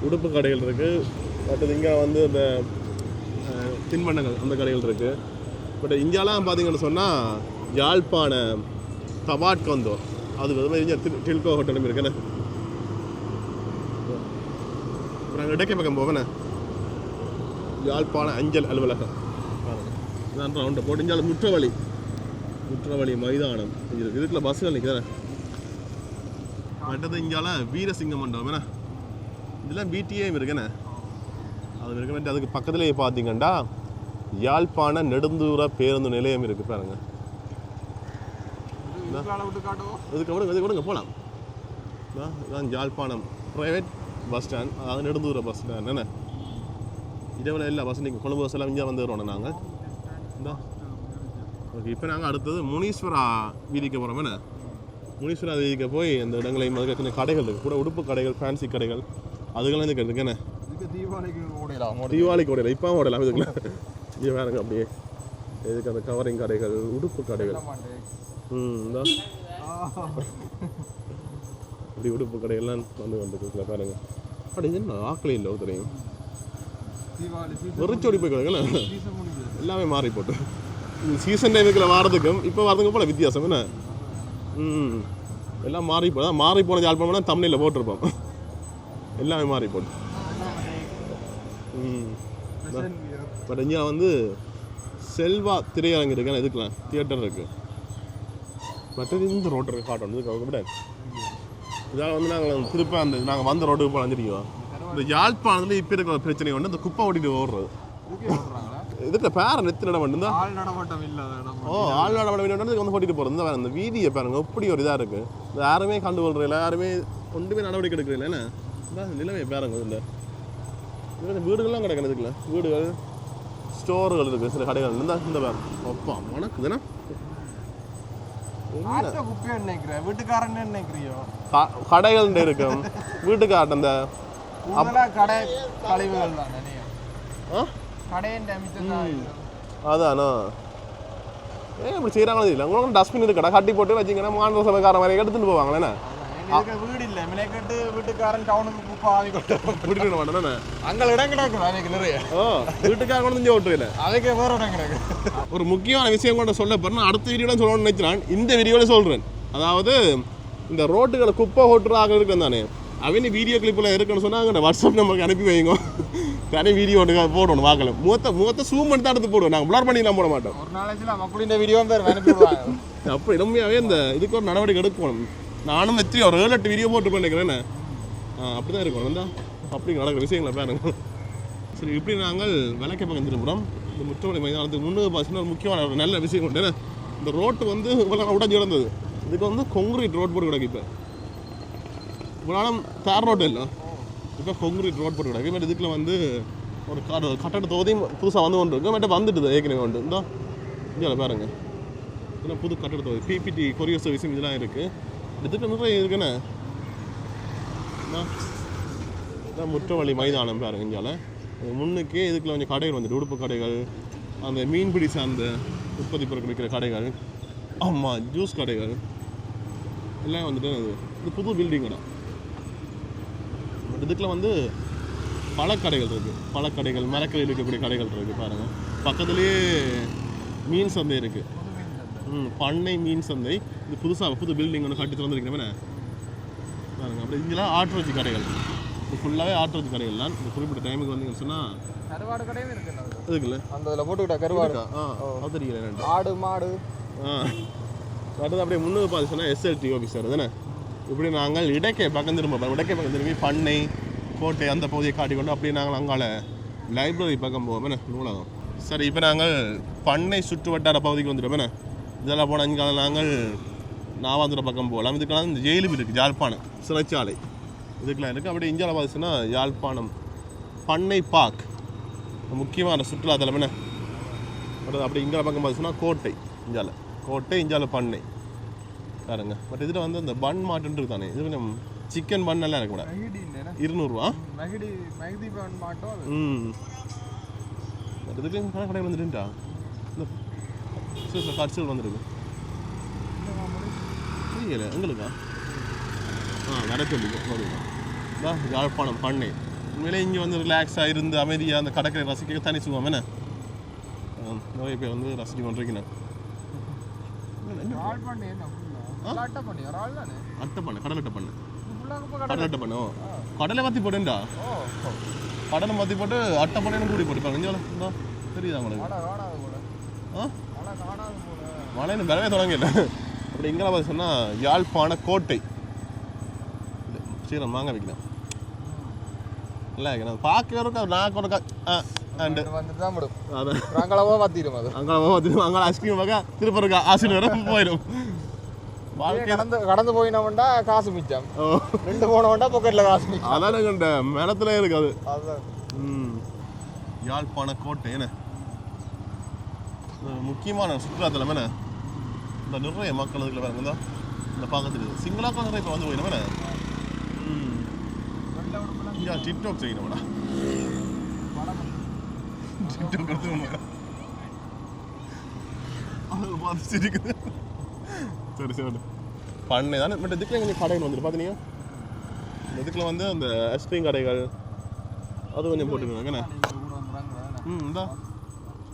உடுப்பு கடைகள் இருக்குது. மற்றது இங்கே வந்து இந்த தின்பண்டங்கள் அந்த கடைகள் இருக்குது. பட் இந்தியாலாம் பார்த்தீங்கன்னு சொன்னால் யாழ்ப்பாண தபாட் கந்தோ அது வந்து டில்கோ ஹோட்டலும் இருக்குண்ணே. நாங்கள் இடக்கை பக்கம் போவேண்ணே. யாழ்ப்பாண அஞ்சல் அலுவலகம் இதான் ரவுண்டை போட்டு இஞ்சால முற்றவழி மைதானம் இருக்குது. இதுக்குள்ள பஸ்ஸுகள் நிற்கிறேன். மற்றது இங்கால வீரசிங்க மண்டபம் என்ன இதெல்லாம் பிடிஏம் இருக்குண்ணே. அது இருக்க அதுக்கு பக்கத்துலேயே பார்த்தீங்கன்னா யாழ்ப்பாண நெடுந்தூர பேருந்து நிலையம் இருக்குது பாருங்க. இதுக்கப்புறம் இது கூட போகலாம். இதுதான் யாழ்ப்பாணம் ப்ரைவேட் பஸ் ஸ்டாண்ட். அதாவது நெடுந்தூர பஸ் ஸ்டாண்ட் என்ன இடவில் எல்லா பஸ் நீங்கள் கொழும்பு பஸ் எல்லாம் இங்கே வந்து வருவோம் நாங்கள். இந்த ஓகே இப்போ நாங்கள் அடுத்தது முனீஸ்வரா வீதிக்கு போகிறோம். என்ன முனீஸ்வரா வீதிக்கு போய் அந்த இடங்களையும் அதுக்கு கொஞ்சம் கடைகள் இருக்குது கூட உடுப்பு கடைகள் ஃபேன்சி கடைகள் அதுக்கெல்லாம் இதுக்கு இருக்குண்ணே. தீபாவளிக்கு ஓடையில இப்போ ஓடலாம். இதுக்குள்ள இது வேறுங்க அப்படியே இதுக்கு அந்த கவரிங் கடைகள் உடுப்பு கடைகள் இந்த இப்படி உடுப்பு கடைகள்லாம் வந்து பாருங்க. அப்படி என்ன ஆக்கலையும் இல்லை ஒருத்தரையும் வெறிச்சோடி போய் கிடக்குல்ல. எல்லாமே மாறி போட்டு சீசன் டைமுக்குள்ள வாரதுக்கும் இப்போ வரதுக்கும் போல வித்தியாசம் என்ன. எல்லாம் மாறி போன யாழ்ப்பாணம் தமிழில் போட்டிருப்போம். எல்லாமே மாறி போட்டு. பட் இங்கே வந்து செல்வா திரையரங்கு இருக்குன்னு இதுக்கெலாம் தியேட்டர் இருக்குது. மற்றது இந்த ரோட்டருக்கு காட்டணும் இதுக்கு விட இதால் வந்து நாங்கள் திருப்ப அந்த நாங்கள் வந்த ரோட்டுக்கு போகலாம் தெரியும். இந்த யாழ்ப்பாணத்தில் இப்போ இருக்கிற பிரச்சனை வந்து இந்த குப்பை ஓட்டிட்டு ஓடுறது. இதுக்கு பேர நெத்து நடமாட்டம் இல்லை. ஓ ஆள் நடமாட்டம் இதுக்கு வந்து ஓட்டிட்டு போகிறது. இந்த வீதியை பாருங்க எப்படி ஒரு இதாக இருக்குது. இந்த யாருமே கண்டுகொள்றதில்ல, யாருமே ஒன்றுமே நடவடிக்கை எடுக்கிறதில்ல. என்ன இந்த நிலைமை பாருங்க. இதில் வீடுகள்லாம் கிடக்கணும். இதுக்குள்ள வீடுகள் ஸ்டோர்கள் இருக்குது, சில கடைகள் இருந்தால் இந்த பேர் அப்பா மணக்குதுன்னா கடைகள் இருக்கும். வீட்டுக்காரன் அந்த அதானோ ஏன் இப்படி செய்கிறாங்களோ இல்லை உங்களுக்கு டஸ்ட்பின் இருக்கடா கட்டி போட்டு வச்சிங்கன்னா மாநில சபைக்காரன் வரைக்கும் எடுத்துகிட்டு போவாங்களேண்ணே வீடு இல்லை மினைக்கட்டு வீட்டுக்காரன் டவுனுக்கு குப்பை ஆவி கொண்டு கூட்டிட்டு மாட்டேண்ணே அங்கே இடம் கிடக்குது அதுக்கு நிறைய ஓ வீட்டுக்காரன் கொண்டு வந்து ஓட்டுவேன் அதுக்கு வேறு இடம் கிடக்கு ஒரு முக்கியமான விஷயம் கொண்டு சொல்ல போகிறேன் அடுத்த வீடியோவில் சொல்லணும்னு நினைச்சினான் இந்த வீடியோவில் சொல்கிறேன் அதாவது இந்த ரோட்டுகளை குப்பை ஓட்டுறாக இருக்குன்னு தானே அவங்க வீடியோ கிளிப்பில் இருக்குன்னு சொன்னால் அங்கே வாட்ஸ்அப் நம்பருக்கு அனுப்பி வைங்க தனி வீடியோ போடணும் வாக்கல மூத்த சூம் பண்ணி தான் எடுத்து போடுவோம் நாங்கள் ப்ளர் பண்ணிலாம் போட மாட்டோம் ஒரு நாளைக்கு மக்கள் இந்த வீடியோ பேர் அனுப்பிடுவாங்க அப்படி உண்மையாகவே இந்த இதுக்கு ஒரு நடவடிக்கை எடுக்கணும் நானும் எத்தனையோ ஒரு 7-8 வீடியோ போட்டு பண்ணிக்கிறேன் அப்படி தான் இருக்கணும் வந்தா அப்படி நடக்கிற விஷயங்களை பாருங்க சரி இப்படி நாங்கள் விளக்கை பக்கம் திரும்புகிறோம் இந்த முற்றவழி மைதானத்துக்கு முன்னுக்கு பார்த்தீங்கன்னா ஒரு முக்கியமான ஒரு நல்ல விஷயம் கொண்டு இந்த ரோட்டு வந்து இவ்வளோ உடஞ்சி கிடந்தது இதுக்கு வந்து கொங்கிரீட் ரோட் போட்டு கிடக்கு இப்போ இவ்வளோ தார் ரோட்டு இல்லை இப்போ கொங்கிரீட் ரோட் போட்டு கிடக்கு இப்போ இதுக்குள்ள வந்து ஒரு கட்டட தொகுதியும் புதுசாக வந்து கொண்டு இருக்கு மட்டும் வந்துட்டுது ஏற்கனவே உண்டு இந்த இங்கே பாருங்க இதெல்லாம் புது கட்டட தொகுதி பிபிடி கொரியர் சர்வீஸும் இதெல்லாம் இருக்குது இதுக்கு நிறைய இருக்குண்ணே இதான் முற்றவழி மைதானம் பாருங்க இங்கால முன்னுக்கே இதுக்குள்ள கொஞ்சம் கடைகள் வந்துட்டு உடுப்பு கடைகள் அந்த மீன்பிடி சார்ந்த உற்பத்தி பொருட்கள் விற்கிற கடைகள் ஆமாம் ஜூஸ் கடைகள் எல்லாம் வந்துட்டு இது புது பில்டிங் கடை இதுக்குள்ள வந்து பழக்கடைகள் இருக்குது பழக்கடைகள் மரக்கடையில் இருக்கக்கூடிய கடைகள் இருக்குது பாருங்கள் பக்கத்துலேயே மீன் சந்தை இருக்குது பண்ணை மீன் சந்தை இது புதுசாக புது பில்டிங் ஒன்று கட்டி திறந்துருக்கிறேன் பாருங்கள் அப்படி இங்கெல்லாம் ஆட்டோச்சி கடைகள் இது ஃபுல்லாகவே ஆட்டோச்சி கடைகள் தான் இந்த குறிப்பிட்ட டைமுக்கு வந்தீங்கன்னு சொன்னால் கருவாடு கடையும் இருக்குல்ல இருக்குல்ல அந்த இதில் போட்டுக்கிட்ட கருவாடு அது தெரியும் ஆடு மாடு அடுத்து அப்படியே முன்னுக்கு பார்த்து சொன்னால் எஸ்எல்டி ஆஃபீஸர் தானே இப்படி நாங்கள் இடக்கை பக்கம் திரும்பி பண்ணை கோட்டை அந்த பகுதியை காட்டிக்கொண்டு அப்படியே நாங்கள் அங்கால லைப்ரரி பக்கம் போவோம் என்ன நூலகம் சரி இப்போ நாங்கள் பண்ணை சுற்று வட்டார பகுதிக்கு வந்துட்டோம் என்ன இதெல்லாம் போனால் இங்கே நாங்கள் நாவாந்துர பக்கம் போகலாம் இதுக்கெல்லாம் இந்த ஜெயிலும் இருக்குது யாழ்ப்பாணம் சிறைச்சாலை இதுக்கெல்லாம் இருக்குது அப்படியே இந்தியாவில் பார்த்துச்சுன்னா யாழ்ப்பாணம் பண்ணை பார்க் முக்கியமான சுற்றுலாத்தலம் என்ன அடுத்து அப்படி இந்தியாவில் பக்கம் பார்த்துச்சுன்னா கோட்டை இந்தியாவில் கோட்டை இந்தியாவில் பண்ணை பாருங்க பட் இதில் வந்து அந்த பன் மாட்டுன்னு இருக்கு தானே இது கொஞ்சம் சிக்கன் பன் எல்லாம் இருக்க கூடாது 200 பட் இதுலேயும் கடை வந்துட்டுட்டா இந்த கட்சிகள் வந்துருக்கு புரியல எங்களுக்கா வர சொல்லிக்கோ யாழ்ப்பாணம் பண்ணை உண்மையிலே இங்கே வந்து ரிலாக்ஸாக இருந்து அமைதியாக அந்த கடற்கரை ரசிக்க தனி சுகம் என்ன நிறைய பேர் வந்து ரசிச்சு கொண்டிருக்கேன் அட்டை பண்ண கடலட்டை பண்ண கடலை மாற்றி போட்டேன்டா கடலை மாற்றி போட்டு அட்டை பண்ணு கூடி போட்டுப்பாங்க இங்கே தெரியுதா உங்களுக்கு மழைன்னு வரவே தொடங்கல அப்படி இங்கே பார்த்து சொன்னால் யாழ்ப்பாண கோட்டை சீரம் வாங்க வைக்கலாம் இல்லை எனக்கு பார்க்க நான் கொடுக்க அங்களாவோ அங்கே ஐஸ்கிரீம் பார்க்க திருப்பூருக்கு ஆசிரியர் வர போயிடும் கடந்து போயினவன்டா காசு மிச்சம் 2 போனவன்டா பாக்கெட்ல காசு மிச்சம் அதான் கண்ட மேலத்துல இருக்காது யாழ்ப்பாண கோட்டை என்ன முக்கியமான சுற்றுலாத்தலம் என்ன இந்த நிறைய மக்கள் இதுல பாருங்க இந்த பார்க்கறது சிங்களாக்கள் நிறைய இப்போ வந்து போயிடும் என்ன டிக்டாக் செய்யணும்டா டிக்டாக் எடுத்து அது பார்த்து சிரிக்குது சரி சரி பண்ணை தானே பட் இதுக்குள்ள கொஞ்சம் கடைகள் வந்துட்டு பார்த்தீங்க இதுக்குள்ள வந்து அந்த ஐஸ்கிரீம் கடைகள் அது கொஞ்சம் போட்டுருக்காங்கண்ணே இந்தா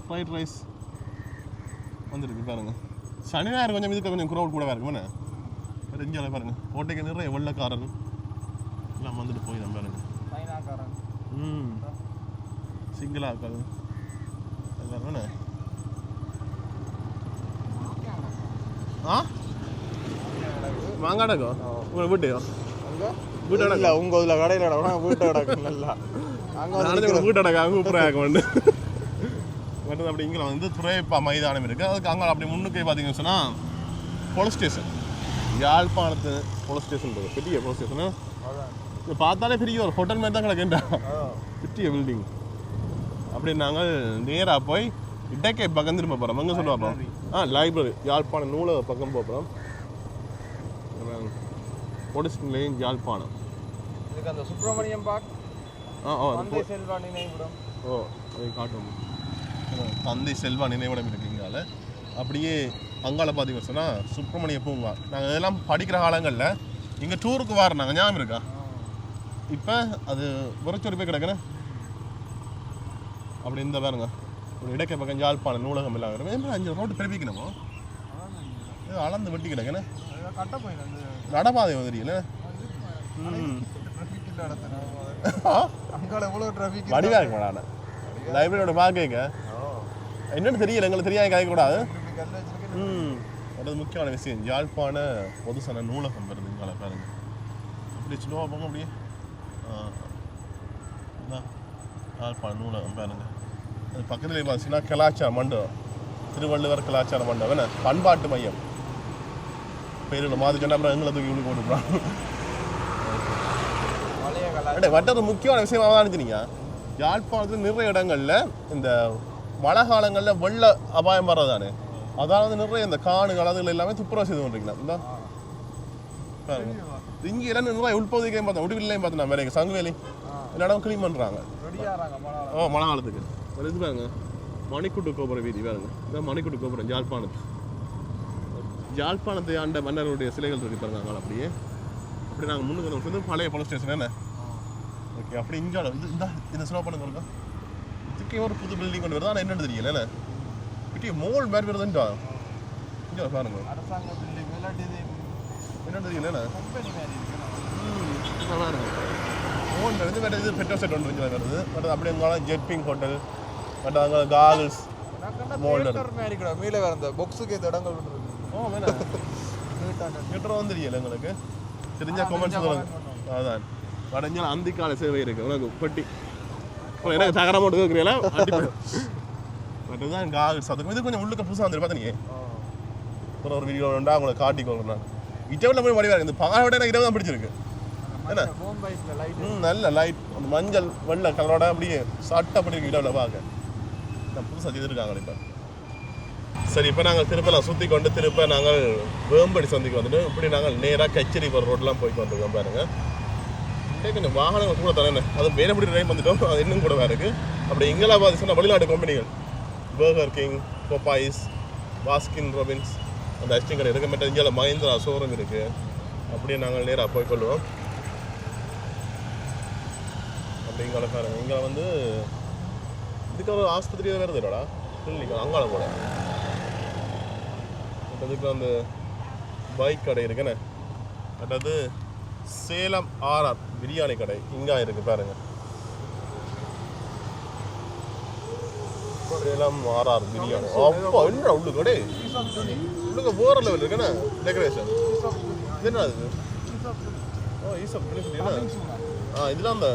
ஃப்ரைட் ரைஸ் வந்துருக்கு பாருங்க சனி ஞாயிறு கொஞ்சம் இதுக்கு கொஞ்சம் க்ரௌட் கூட இருக்குண்ணே இங்கே பாருங்க கோட்டைக்கு நிறைய வெள்ளக்காரன் எல்லாம் வந்துட்டு போய் நம்ம பாருங்க சிங்கிளாக்காது எல்லாருமே மாங்காடக்கோ உங்களை வீட்டையோ வீட்டு இல்லை உங்கள் இதில் கடையில் வீட்டு கிடக்கு நல்லா அங்கே வீட்டு அடக்கா கூப்பிட்றாங்க வந்து மட்டும் அப்படி இங்கே வந்து துறைப்பா மைதானம் இருக்குது அதுக்கு அங்கே அப்படி முன்னுக்கே பார்த்தீங்கன்னு சொன்னால் போலீஸ் ஸ்டேஷன் யாழ்ப்பாணத்து போலீஸ் ஸ்டேஷன் இருக்குது பெரிய போலீஸ் ஸ்டேஷனு இது பார்த்தாலே பெரிய ஒரு ஹோட்டல் மாதிரி தான் கிடக்குண்டா பெரிய பில்டிங் அப்படி நாங்கள் நேராக போய் இடக்கை பக்கம் திரும்ப போகிறோம் எங்கே சொல்ல பார்ப்போம் லைப்ரரி யாழ்ப்பாணம் நூலக பக்கம் போகிறோம் போலீஸ் நிலையம் யாழ்ப்பாணம் இதுக்கு அந்த சுப்பிரமணியம் பார்க் ஓ அதை காட்டும் தந்தை செல்வா நினைவிடம் இருக்குங்கால அப்படியே அங்கால பார்த்தீங்கன்னு சொன்னால் சுப்பிரமணிய பூங்கா. நாங்கள் இதெல்லாம் படிக்கிற காலங்களில் இங்கே டூருக்கு வரோம் நாங்கள், ஞாபகம் இருக்கா? இப்போ அது உரைச்சொரு போய் கிடக்குன்னு அப்படி இந்த பாருங்க ஒரு இடைக்க பக்கம் யாழ்ப்பாணம் நூலகம் எல்லாம் வரும். 5 ரோட்டு பிறப்பிக்கணுமோ அளந்து வெட்டி கிடக்குன்னு நடப்பாதை தெரியல. வடிவா இருக்கு மேடம். லைப்ரரியோட பார்க்க என்னன்னு தெரியல, எங்களுக்கு தெரியாது கேட்கக்கூடாது. அது முக்கியமான விஷயம். யாழ்ப்பாண பொதுசன நூலகம் வருது இங்கே பாருங்க. அப்படி சின்னவா போங்க அப்படியே யாழ்ப்பாண நூலகம் பாருங்க. அது பக்கத்துலேயே பார்த்தீங்கன்னா கலாச்சார மண்டபம், திருவள்ளுவர் கலாச்சார மண்டபம் என்ன பண்பாட்டு மையம் பேர் மாதிரி சொன்னால் அப்புறம் எங்களை தூக்கி உள்ளே போட்டுருப்பாங்க. வட்டது முக்கியமான விஷயமாக தான் இருந்துச்சுங்க. யாழ்ப்பாணத்தில் நிறைய இடங்களில் இந்த மழை காலங்களில் வெள்ள அபாயம் வர்றதானே, அதாவது நிறைய இந்த காடுகள் அதுகள் எல்லாமே துப்புரவு செய்து கொண்டிருக்கீங்களா? இந்த இங்கே எல்லாம் நிறைய உள்பகுதிகளையும் பார்த்தோம், உடுவிலையும் பார்த்தோம். வேற சங்குவேலி எல்லா இடம் க்ளீன் பண்ணுறாங்க மழை காலத்துக்கு. ஒரு இது பாருங்க, மணிக்கூட்டு கோபுரம் வீதி பாருங்க. இதான் மணிக்கூட்டு கோபுரம் யாழ்ப்பாணத்தை ஆண்ட மன்னருடைய சிலைகள் இருக்கு பாருங்க. அங்கே அப்படியே அப்படி நாங்கள் முன்னுக்கு வந்து பழைய போலீஸ் ஸ்டேஷன் என்ன ஓகே. அப்படி இங்கே இது இந்த ஸ்லோ பண்ணுங்க இருக்கா. இதுக்கே ஒரு புது பில்டிங் கொண்டு வருது. ஆனால் என்னென்னு தெரியல என்ன கிட்டே மோல் மாதிரி வருதுன்ட்டா. இங்கே பாருங்க என்னென்னு தெரியல என்ன பாருங்க. மோல் வருது. வேறு இது பெட்ரோல் செட் ஒன்று வருது. பட் அப்படி எங்காலும் ஜெட்பிங் ஹோட்டல் பட் அங்கே காகல்ஸ் மோல்டர் மீள வேற இந்த பாக்ஸுக்கு இந்த இடங்கள் வேணாம் கிட்டவும் தெரியல எங்களுக்கு. தெரிஞ்சா கமெண்ட்ஸ் சொல்லுங்க. அதான் வடஞ்சால் அந்திக்கால சேவை இருக்கு உனக்கு பெட்டி எனக்கு தகரம் போட்டு கேட்குறீங்களா? பட் இதுதான் காகல்ஸ். அதுக்கு இது கொஞ்சம் உள்ளுக்க புதுசாக வந்துரு பார்த்தீங்க. ஒரு வீடியோ வேண்டா அவங்களை காட்டிக்கொள்கிறேன். நான் இட்டவில் போய் வடிவாக இந்த பகாவோட எனக்கு இரவு தான் பிடிச்சிருக்கு. என்ன நல்ல லைட் அந்த மஞ்சள் வெள்ளை கலரோட அப்படியே சட்டை பண்ணிருக்கு இடவில் பார்க்க. நான் புதுசாக செய்திருக்காங்க இப்போ. சரி, இப்போ நாங்கள் திருப்பலாம் சுற்றி கொண்டு திருப்ப நாங்கள் வேம்படி சந்திக்கு வந்துட்டு இப்படி நாங்கள் நேராக கச்சேரி போகிற ரோடெலாம் போய்ட்டு வந்துருக்கோம் பாருங்க. கொஞ்சம் வாகனங்கள் கூட தானே, அது வேணப்படி ட்ரைவ் வந்துட்டோம். அது இன்னும் கூட வேறு இருக்குது. அப்படி இங்கெல்லாம் பார்த்துச்சுன்னா வெளிநாட்டு கம்பெனிகள் பர்கர் கிங், பொப்பாய்ஸ், பாஸ்கின் ராபின்ஸ் அந்த ஐஸ்கிரீம் கடை இருக்குது. மற்ற இந்தியாவில் மஹிந்திரா ஷோரூம் இருக்குது. அப்படியே நாங்கள் நேராக போய்க்கொள்வோம். அப்படி இங்கே பாருங்க, இங்கே வந்து இதுக்கு ஒரு ஆஸ்பத்திரி வருது இல்லைடா கிளினிக் அங்கால கூட. அதுக்கு அந்த பைக் கடை இருக்குண்ணே. அதாவது சேலம் ஆர்ஆர் பிரியாணி கடை இங்கே இருக்குது பாருங்க. சேலம் ஆர்ஆர் பிரியாணி. அப்பா என்ன உள்ளு கடை உள்ளுக்க போகிற லெவல் இருக்குண்ணே. டெக்கரேஷன் என்ன அது? ஓ ஈசப் இதெல்லாம் அந்த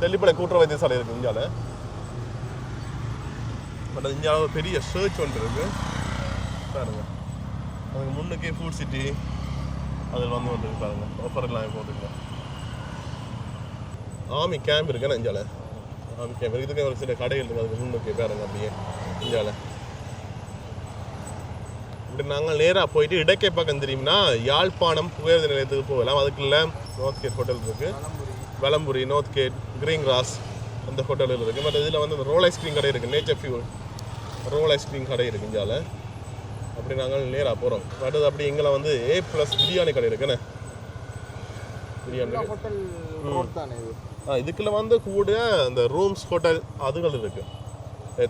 தெல்லிப்படை கூட்டுற வைத்தியசாலை இருக்குது இந்தியாவில். பட் இந்தியாவில் பெரிய சர்ச் ஒன்று இருக்குது பாருங்க. அதுக்கு முன்னுக்கே ஃபுட் சிட்டி அதில் வந்து வந்துருக்கு பாருங்க. ஆஃபர் எல்லாம் போட்டுருக்கேன். ஆர்மி கேம்ப் இருக்குன்னு இந்தியாவில். ஆர்மி கேம்ப் இதுக்கு ஒரு சில கடைகள் இருக்குது. அதுக்கு முன்னுக்கே பாருங்க அப்படியே இந்தியாவில். இப்படி நாங்கள் நேராக போயிட்டு இடைக்கை பக்கம் தெரியும்னா யாழ்ப்பாணம் புகையிரத நிலையத்துக்கு போகலாம். அதுக்குள்ள நார்த் கேட் ஹோட்டல் இருக்குது, வலம்புரி, நார்த் கேட், கிரீன் கிராஸ் அந்த ஹோட்டலில் இருக்குது. பட் இதில் வந்து ரோல் ஐஸ்கிரீம் கடை இருக்குது, நேச்சர் ஃபியூல் ரோல் ஐஸ்கிரீம் கடை இருக்குது இந்தியாவில். அப்படி நாங்கள் நேராக போகிறோம். அடுத்தது அப்படி எங்களை வந்து A+ பிரியாணி கடை இருக்குண்ணே. பிரியாணி இதுக்குள்ள வந்து கூட அந்த ரூம்ஸ் ஹோட்டல் அதுகள் இருக்குது.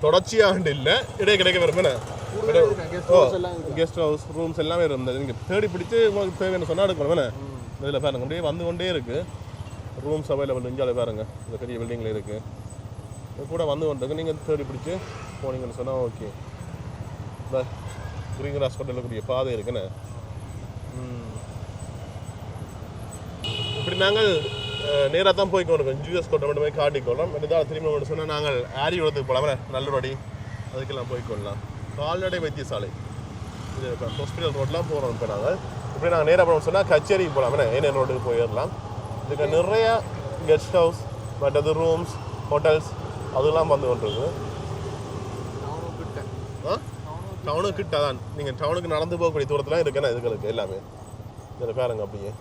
தொடர்ச்சியாக இல்லை, இடையே கிடைக்க வருமே. கெஸ்ட் ஹவுஸ் ரூம்ஸ் எல்லாமே இருந்தது. நீங்கள் தேடி பிடிச்சி உங்களுக்கு தேவையான சொன்னால் எடுக்கணும். இதில் பாருங்க அப்படியே வந்து கொண்டே இருக்குது. ரூம்ஸ் அவைலபிள் இந்தியாவில் பாருங்க. இந்த பெரிய பில்டிங்கில் இருக்குது. இது கூட வந்து கொண்டிருக்கு. நீங்கள் தேடி பிடிச்சி போனீங்கன்னு சொன்னால் ஓகே. இந்த கிரீன் கிராஸ் ஹோட்டலில் கூடிய பாதை இருக்குண்ணே. இப்படி நாங்கள் நேராக தான் போய்க்கொண்டிருக்கோம். ஜிஎஸ் கோட்டை மட்டும் போய் காட்டிக்கொள்ளலாம். இதான் திரும்பி கொண்டு சொன்னால் நாங்கள் ஆரியோடத்துக்கு போகலாம், நல்லபடி அதுக்கெல்லாம் போய்க்கொள்ளலாம். கால்நடை வைத்தியசாலை இது ஹாஸ்பிட்டல் ரோட்லாம் போகிறோம். இப்போ நாங்கள் இப்படி நாங்கள் நேராக போகிறோம்னு சொன்னால் கச்சேரிக்கு போகலாம், ஏன் ரோட்டுக்கு போயிடலாம். இதுக்கு நிறைய கெஸ்ட் ஹவுஸ் மற்றது ரூம்ஸ் ஹோட்டல்ஸ் அதெல்லாம் வந்து கொண்டிருக்கு. டவுனுக்கு கிட்ட தான், நீங்கள் டவுனுக்கு நடந்து போகக்கூடிய தூரத்தில் இருக்குண்ணா இதுகளுக்கு எல்லாமே. இதில் பாருங்க அப்படியே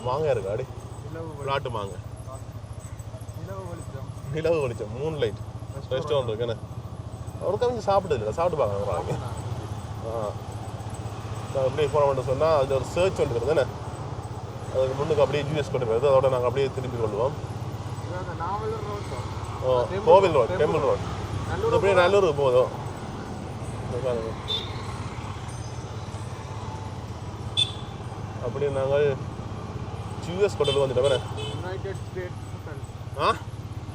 மாங்காய் இருக்கு. அடி நாட்டு மாங்காய் நிலவு வெளிச்சம் மூன் லைட் ரெஸ்டாரண்ட் இருக்குண்ணே அவருக்கு அவங்க சாப்பிட்டதில்லை சாப்பிட்டு பார்க்க அப்படியே போன மட்டும் சொன்னால் அது ஒரு சர்ச் ஒன்று இருக்குதுண்ணே அதுக்கு முன்னுக்கு அப்படியே யூஎஸ் கொண்டு போயிருது அதோட நாங்கள் அப்படியே திரும்பி கொள்வோம் கோவில் ரோட் டெம்பிள் ரோட் இது அப்படியே நல்லூருக்கு போதும் அப்படி நாங்கள் யூஎஸ் ஹோட்டலுக்கு வந்துட்டோம்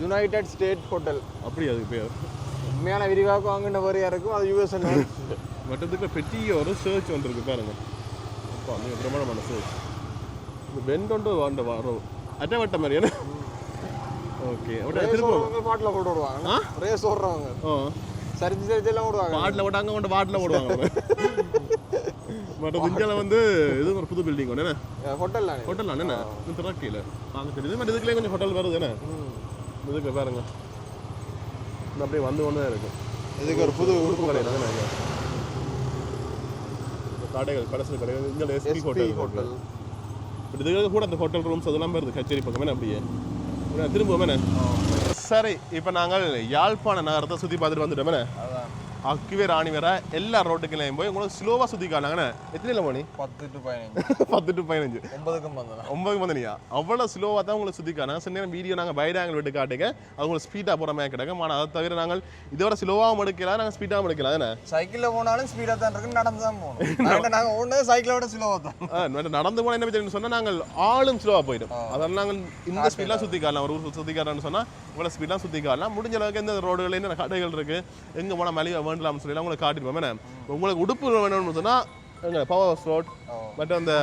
யுனைடெட் ஸ்டேட் ஹோட்டல் அப்படி அதுக்கு பேர் உண்மையான விரிவாக்கம் வாங்கின வரையா இருக்கும் அது யூஎஸ் மற்றதுக்கு பெரிய ஒரு சர்ச் வந்துருக்கு பாருங்க அப்போ அந்த பிரமாணமான சர்ச் இந்த பெண்ட் ஒன்று அந்த வரும் அட்டை வட்ட மாதிரியான ஓகே அப்படியே திரும்ப பாட்டில் போட்டு விடுவாங்க ரேஸ் ஓடுறவங்க சரிச்சு சரிச்செல்லாம் ஓடுவாங்க பாட்டில் ஓட்டாங்க கொண்டு பாட்டில் ஓடுவாங்க மற்ற இந்தியாவில் வந்து இது ஒரு புது பில்டிங் ஒன்று ஹோட்டல் ஹோட்டல் என்ன திறக்கையில் வாங்க தெரியுது மற்ற இதுக்குள்ளே கொஞ்சம் ஹோட்டல் வருது என்ன இதுக்கு பாருங்க அப்படியே வந்து ஒன்று தான் இருக்கும் இதுக்கு ஒரு புது உடுப்பு கடையில் தானே கடைகள் கடைசி கடைகள் இங்கே எஸ்பி ஹோட்டல் இதுக்கு கூட அந்த ஹோட்டல் ரூம்ஸ் அதெல்லாம் வருது கச்சேரி பக்கமே அப்படியே திரும்புவோமே சரி இப்போ நாங்கள் யாழ்ப்பாண நகரத்தை சுற்றி பார்த்துட்டு வந்துட்டோமே அக்குவே ராணி வேற எல்லா ரோட்டுக்குலையும் போய் உங்களுக்கு ஸ்லோவாக சுற்றி காணாங்கண்ணே எத்தனை மணி 10 to 15 9க்கு வந்தனியா அவ்வளோ ஸ்லோவாக தான் உங்களுக்கு சுற்றி காணாங்க சில நேரம் வீடியோ நாங்கள் பைட் ஆங்கிள் விட்டு காட்டுங்க அவங்க ஸ்பீடாக போகிற மாதிரி கிடக்கும் ஆனால் அதை தவிர நாங்கள் இதோட ஸ்லோவாகவும் எடுக்கலாம் நாங்கள் ஸ்பீடாகவும் எடுக்கலாம் தானே சைக்கிளில் போனாலும் ஸ்பீடாக தான் இருக்கு நடந்து தான் போகணும் நாங்கள் ஓடுனது சைக்கிளோட ஸ்லோவாக தான் நடந்து போனால் என்ன பிரச்சனை சொன்னால் நாங்கள் ஆளும் ஸ்லோவாக போயிடும் அதனால் நாங்கள் இந்த ஸ்பீட்லாம் சுற்றி காணலாம் ஒரு ஊர் சுற்றி காட்டலாம்னு சொன்னால் இவ்வளோ ஸ்பீட்லாம் சுற்றி காட்டலாம் முடிஞ்ச அளவுக்கு எந்த ரோடுகளில் என்ன கடைகள் இருக்குது எங்கே போனால் மலிவாக வேண்டலாம்னு சொல்லி உங்களுக்கு காட்டிடுவோம் என்ன உங்களுக்கு உடுப்பு வேணும்னு சொன்னால் எங்கள் பவர் ஹவுஸ் ரோட் மற்ற அந்த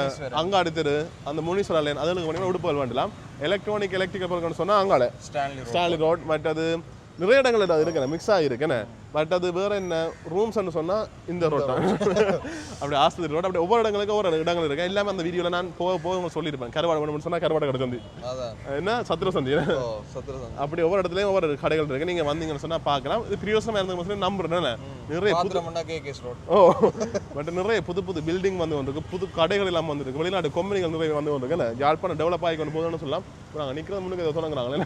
அங்காடி தெரு அந்த முனீஸ்வரர் லைன் அதுக்கு வேணும்னா உடுப்புகள் வேண்டலாம் எலக்ட்ரிக்கல் பொருட்கள்னு சொன்னால் அங்கால ஸ்டான்லி ரோட் மற்றது நிறைய இடங்கள் அது இருக்குண்ணே மிக்ஸ் ஆகிருக்குண்ணே பட் அது வேற என்ன ரூம்ஸ்ன்னு சொன்னால் இந்த ரோட் தான் அப்படி ஆஸ்பத்திரி ரோட் அப்படி ஒவ்வொரு இடங்களுக்கு ஒவ்வொரு இடங்கள் இருக்கு எல்லாமே அந்த வீடியோவில் நான் போக சொல்லியிருப்பேன் கருவாடு வேணும்னு சொன்னால் கருவாடு கடை சந்தி என்ன சத்திர சந்தி அப்படி ஒவ்வொரு இடத்துலையும் ஒவ்வொரு கடைகள் இருக்கு நீங்கள் வந்தீங்கன்னு சொன்னால் பார்க்கலாம் இது பிரியோசனமாக இருந்த நம்புறேன் நிறைய பட் நிறைய புது புது பில்டிங் வந்து வந்திருக்கு புது கடைகள் இல்லாமல் வந்துருக்கு வெளிநாட்டு கம்பெனிகள் நிறைய வந்து வந்திருக்கு யாழ்ப்பாணம் டெவலப் ஆகி கொண்டு போதுன்னு சொல்லலாம் நாங்கள் நிற்கிறது முன்னுக்கு இதை தொடங்குறாங்களே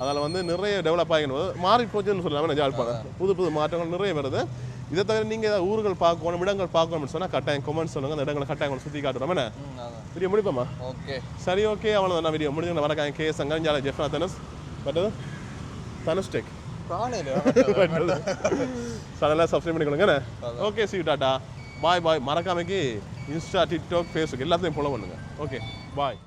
அதில் வந்து நிறைய டெவலப் ஆகினது மாறி போச்சுன்னு சொல்லலாமே யாழ்ப்பாணம் புது புது மாற்றங்கள் நிறைய வருது இதை தவிர நீங்கள் ஏதாவது ஊர்கள் பார்க்கணும் இடங்கள் பார்க்கணும்னு சொன்னால் கட்டாயம் கமெண்ட்ஸ் சொல்லுங்கள் அந்த இடங்களை கட்டாயம் சுற்றி காட்டுறோம் என்ன வீடியோ முடிப்போமா ஓகே சரி ஓகே அவ்வளோதான் நான் வீடியோ முடிஞ்சு வரக்காங்க கே சங்கஞ்சால ஜெஃப்னா தனுஷ் பட்டது தனுஷ் டெக் சேனலை சப்ஸ்கிரைப் பண்ணிக்கொள்ளுங்க ஓகே சி டாட்டா பாய் பாய் மறக்காமைக்கு இன்ஸ்டா டிக்டாக் ஃபேஸ்புக் எல்லாத்தையும் ஃபாலோ பண்ணுங்கள் ஓகே பாய்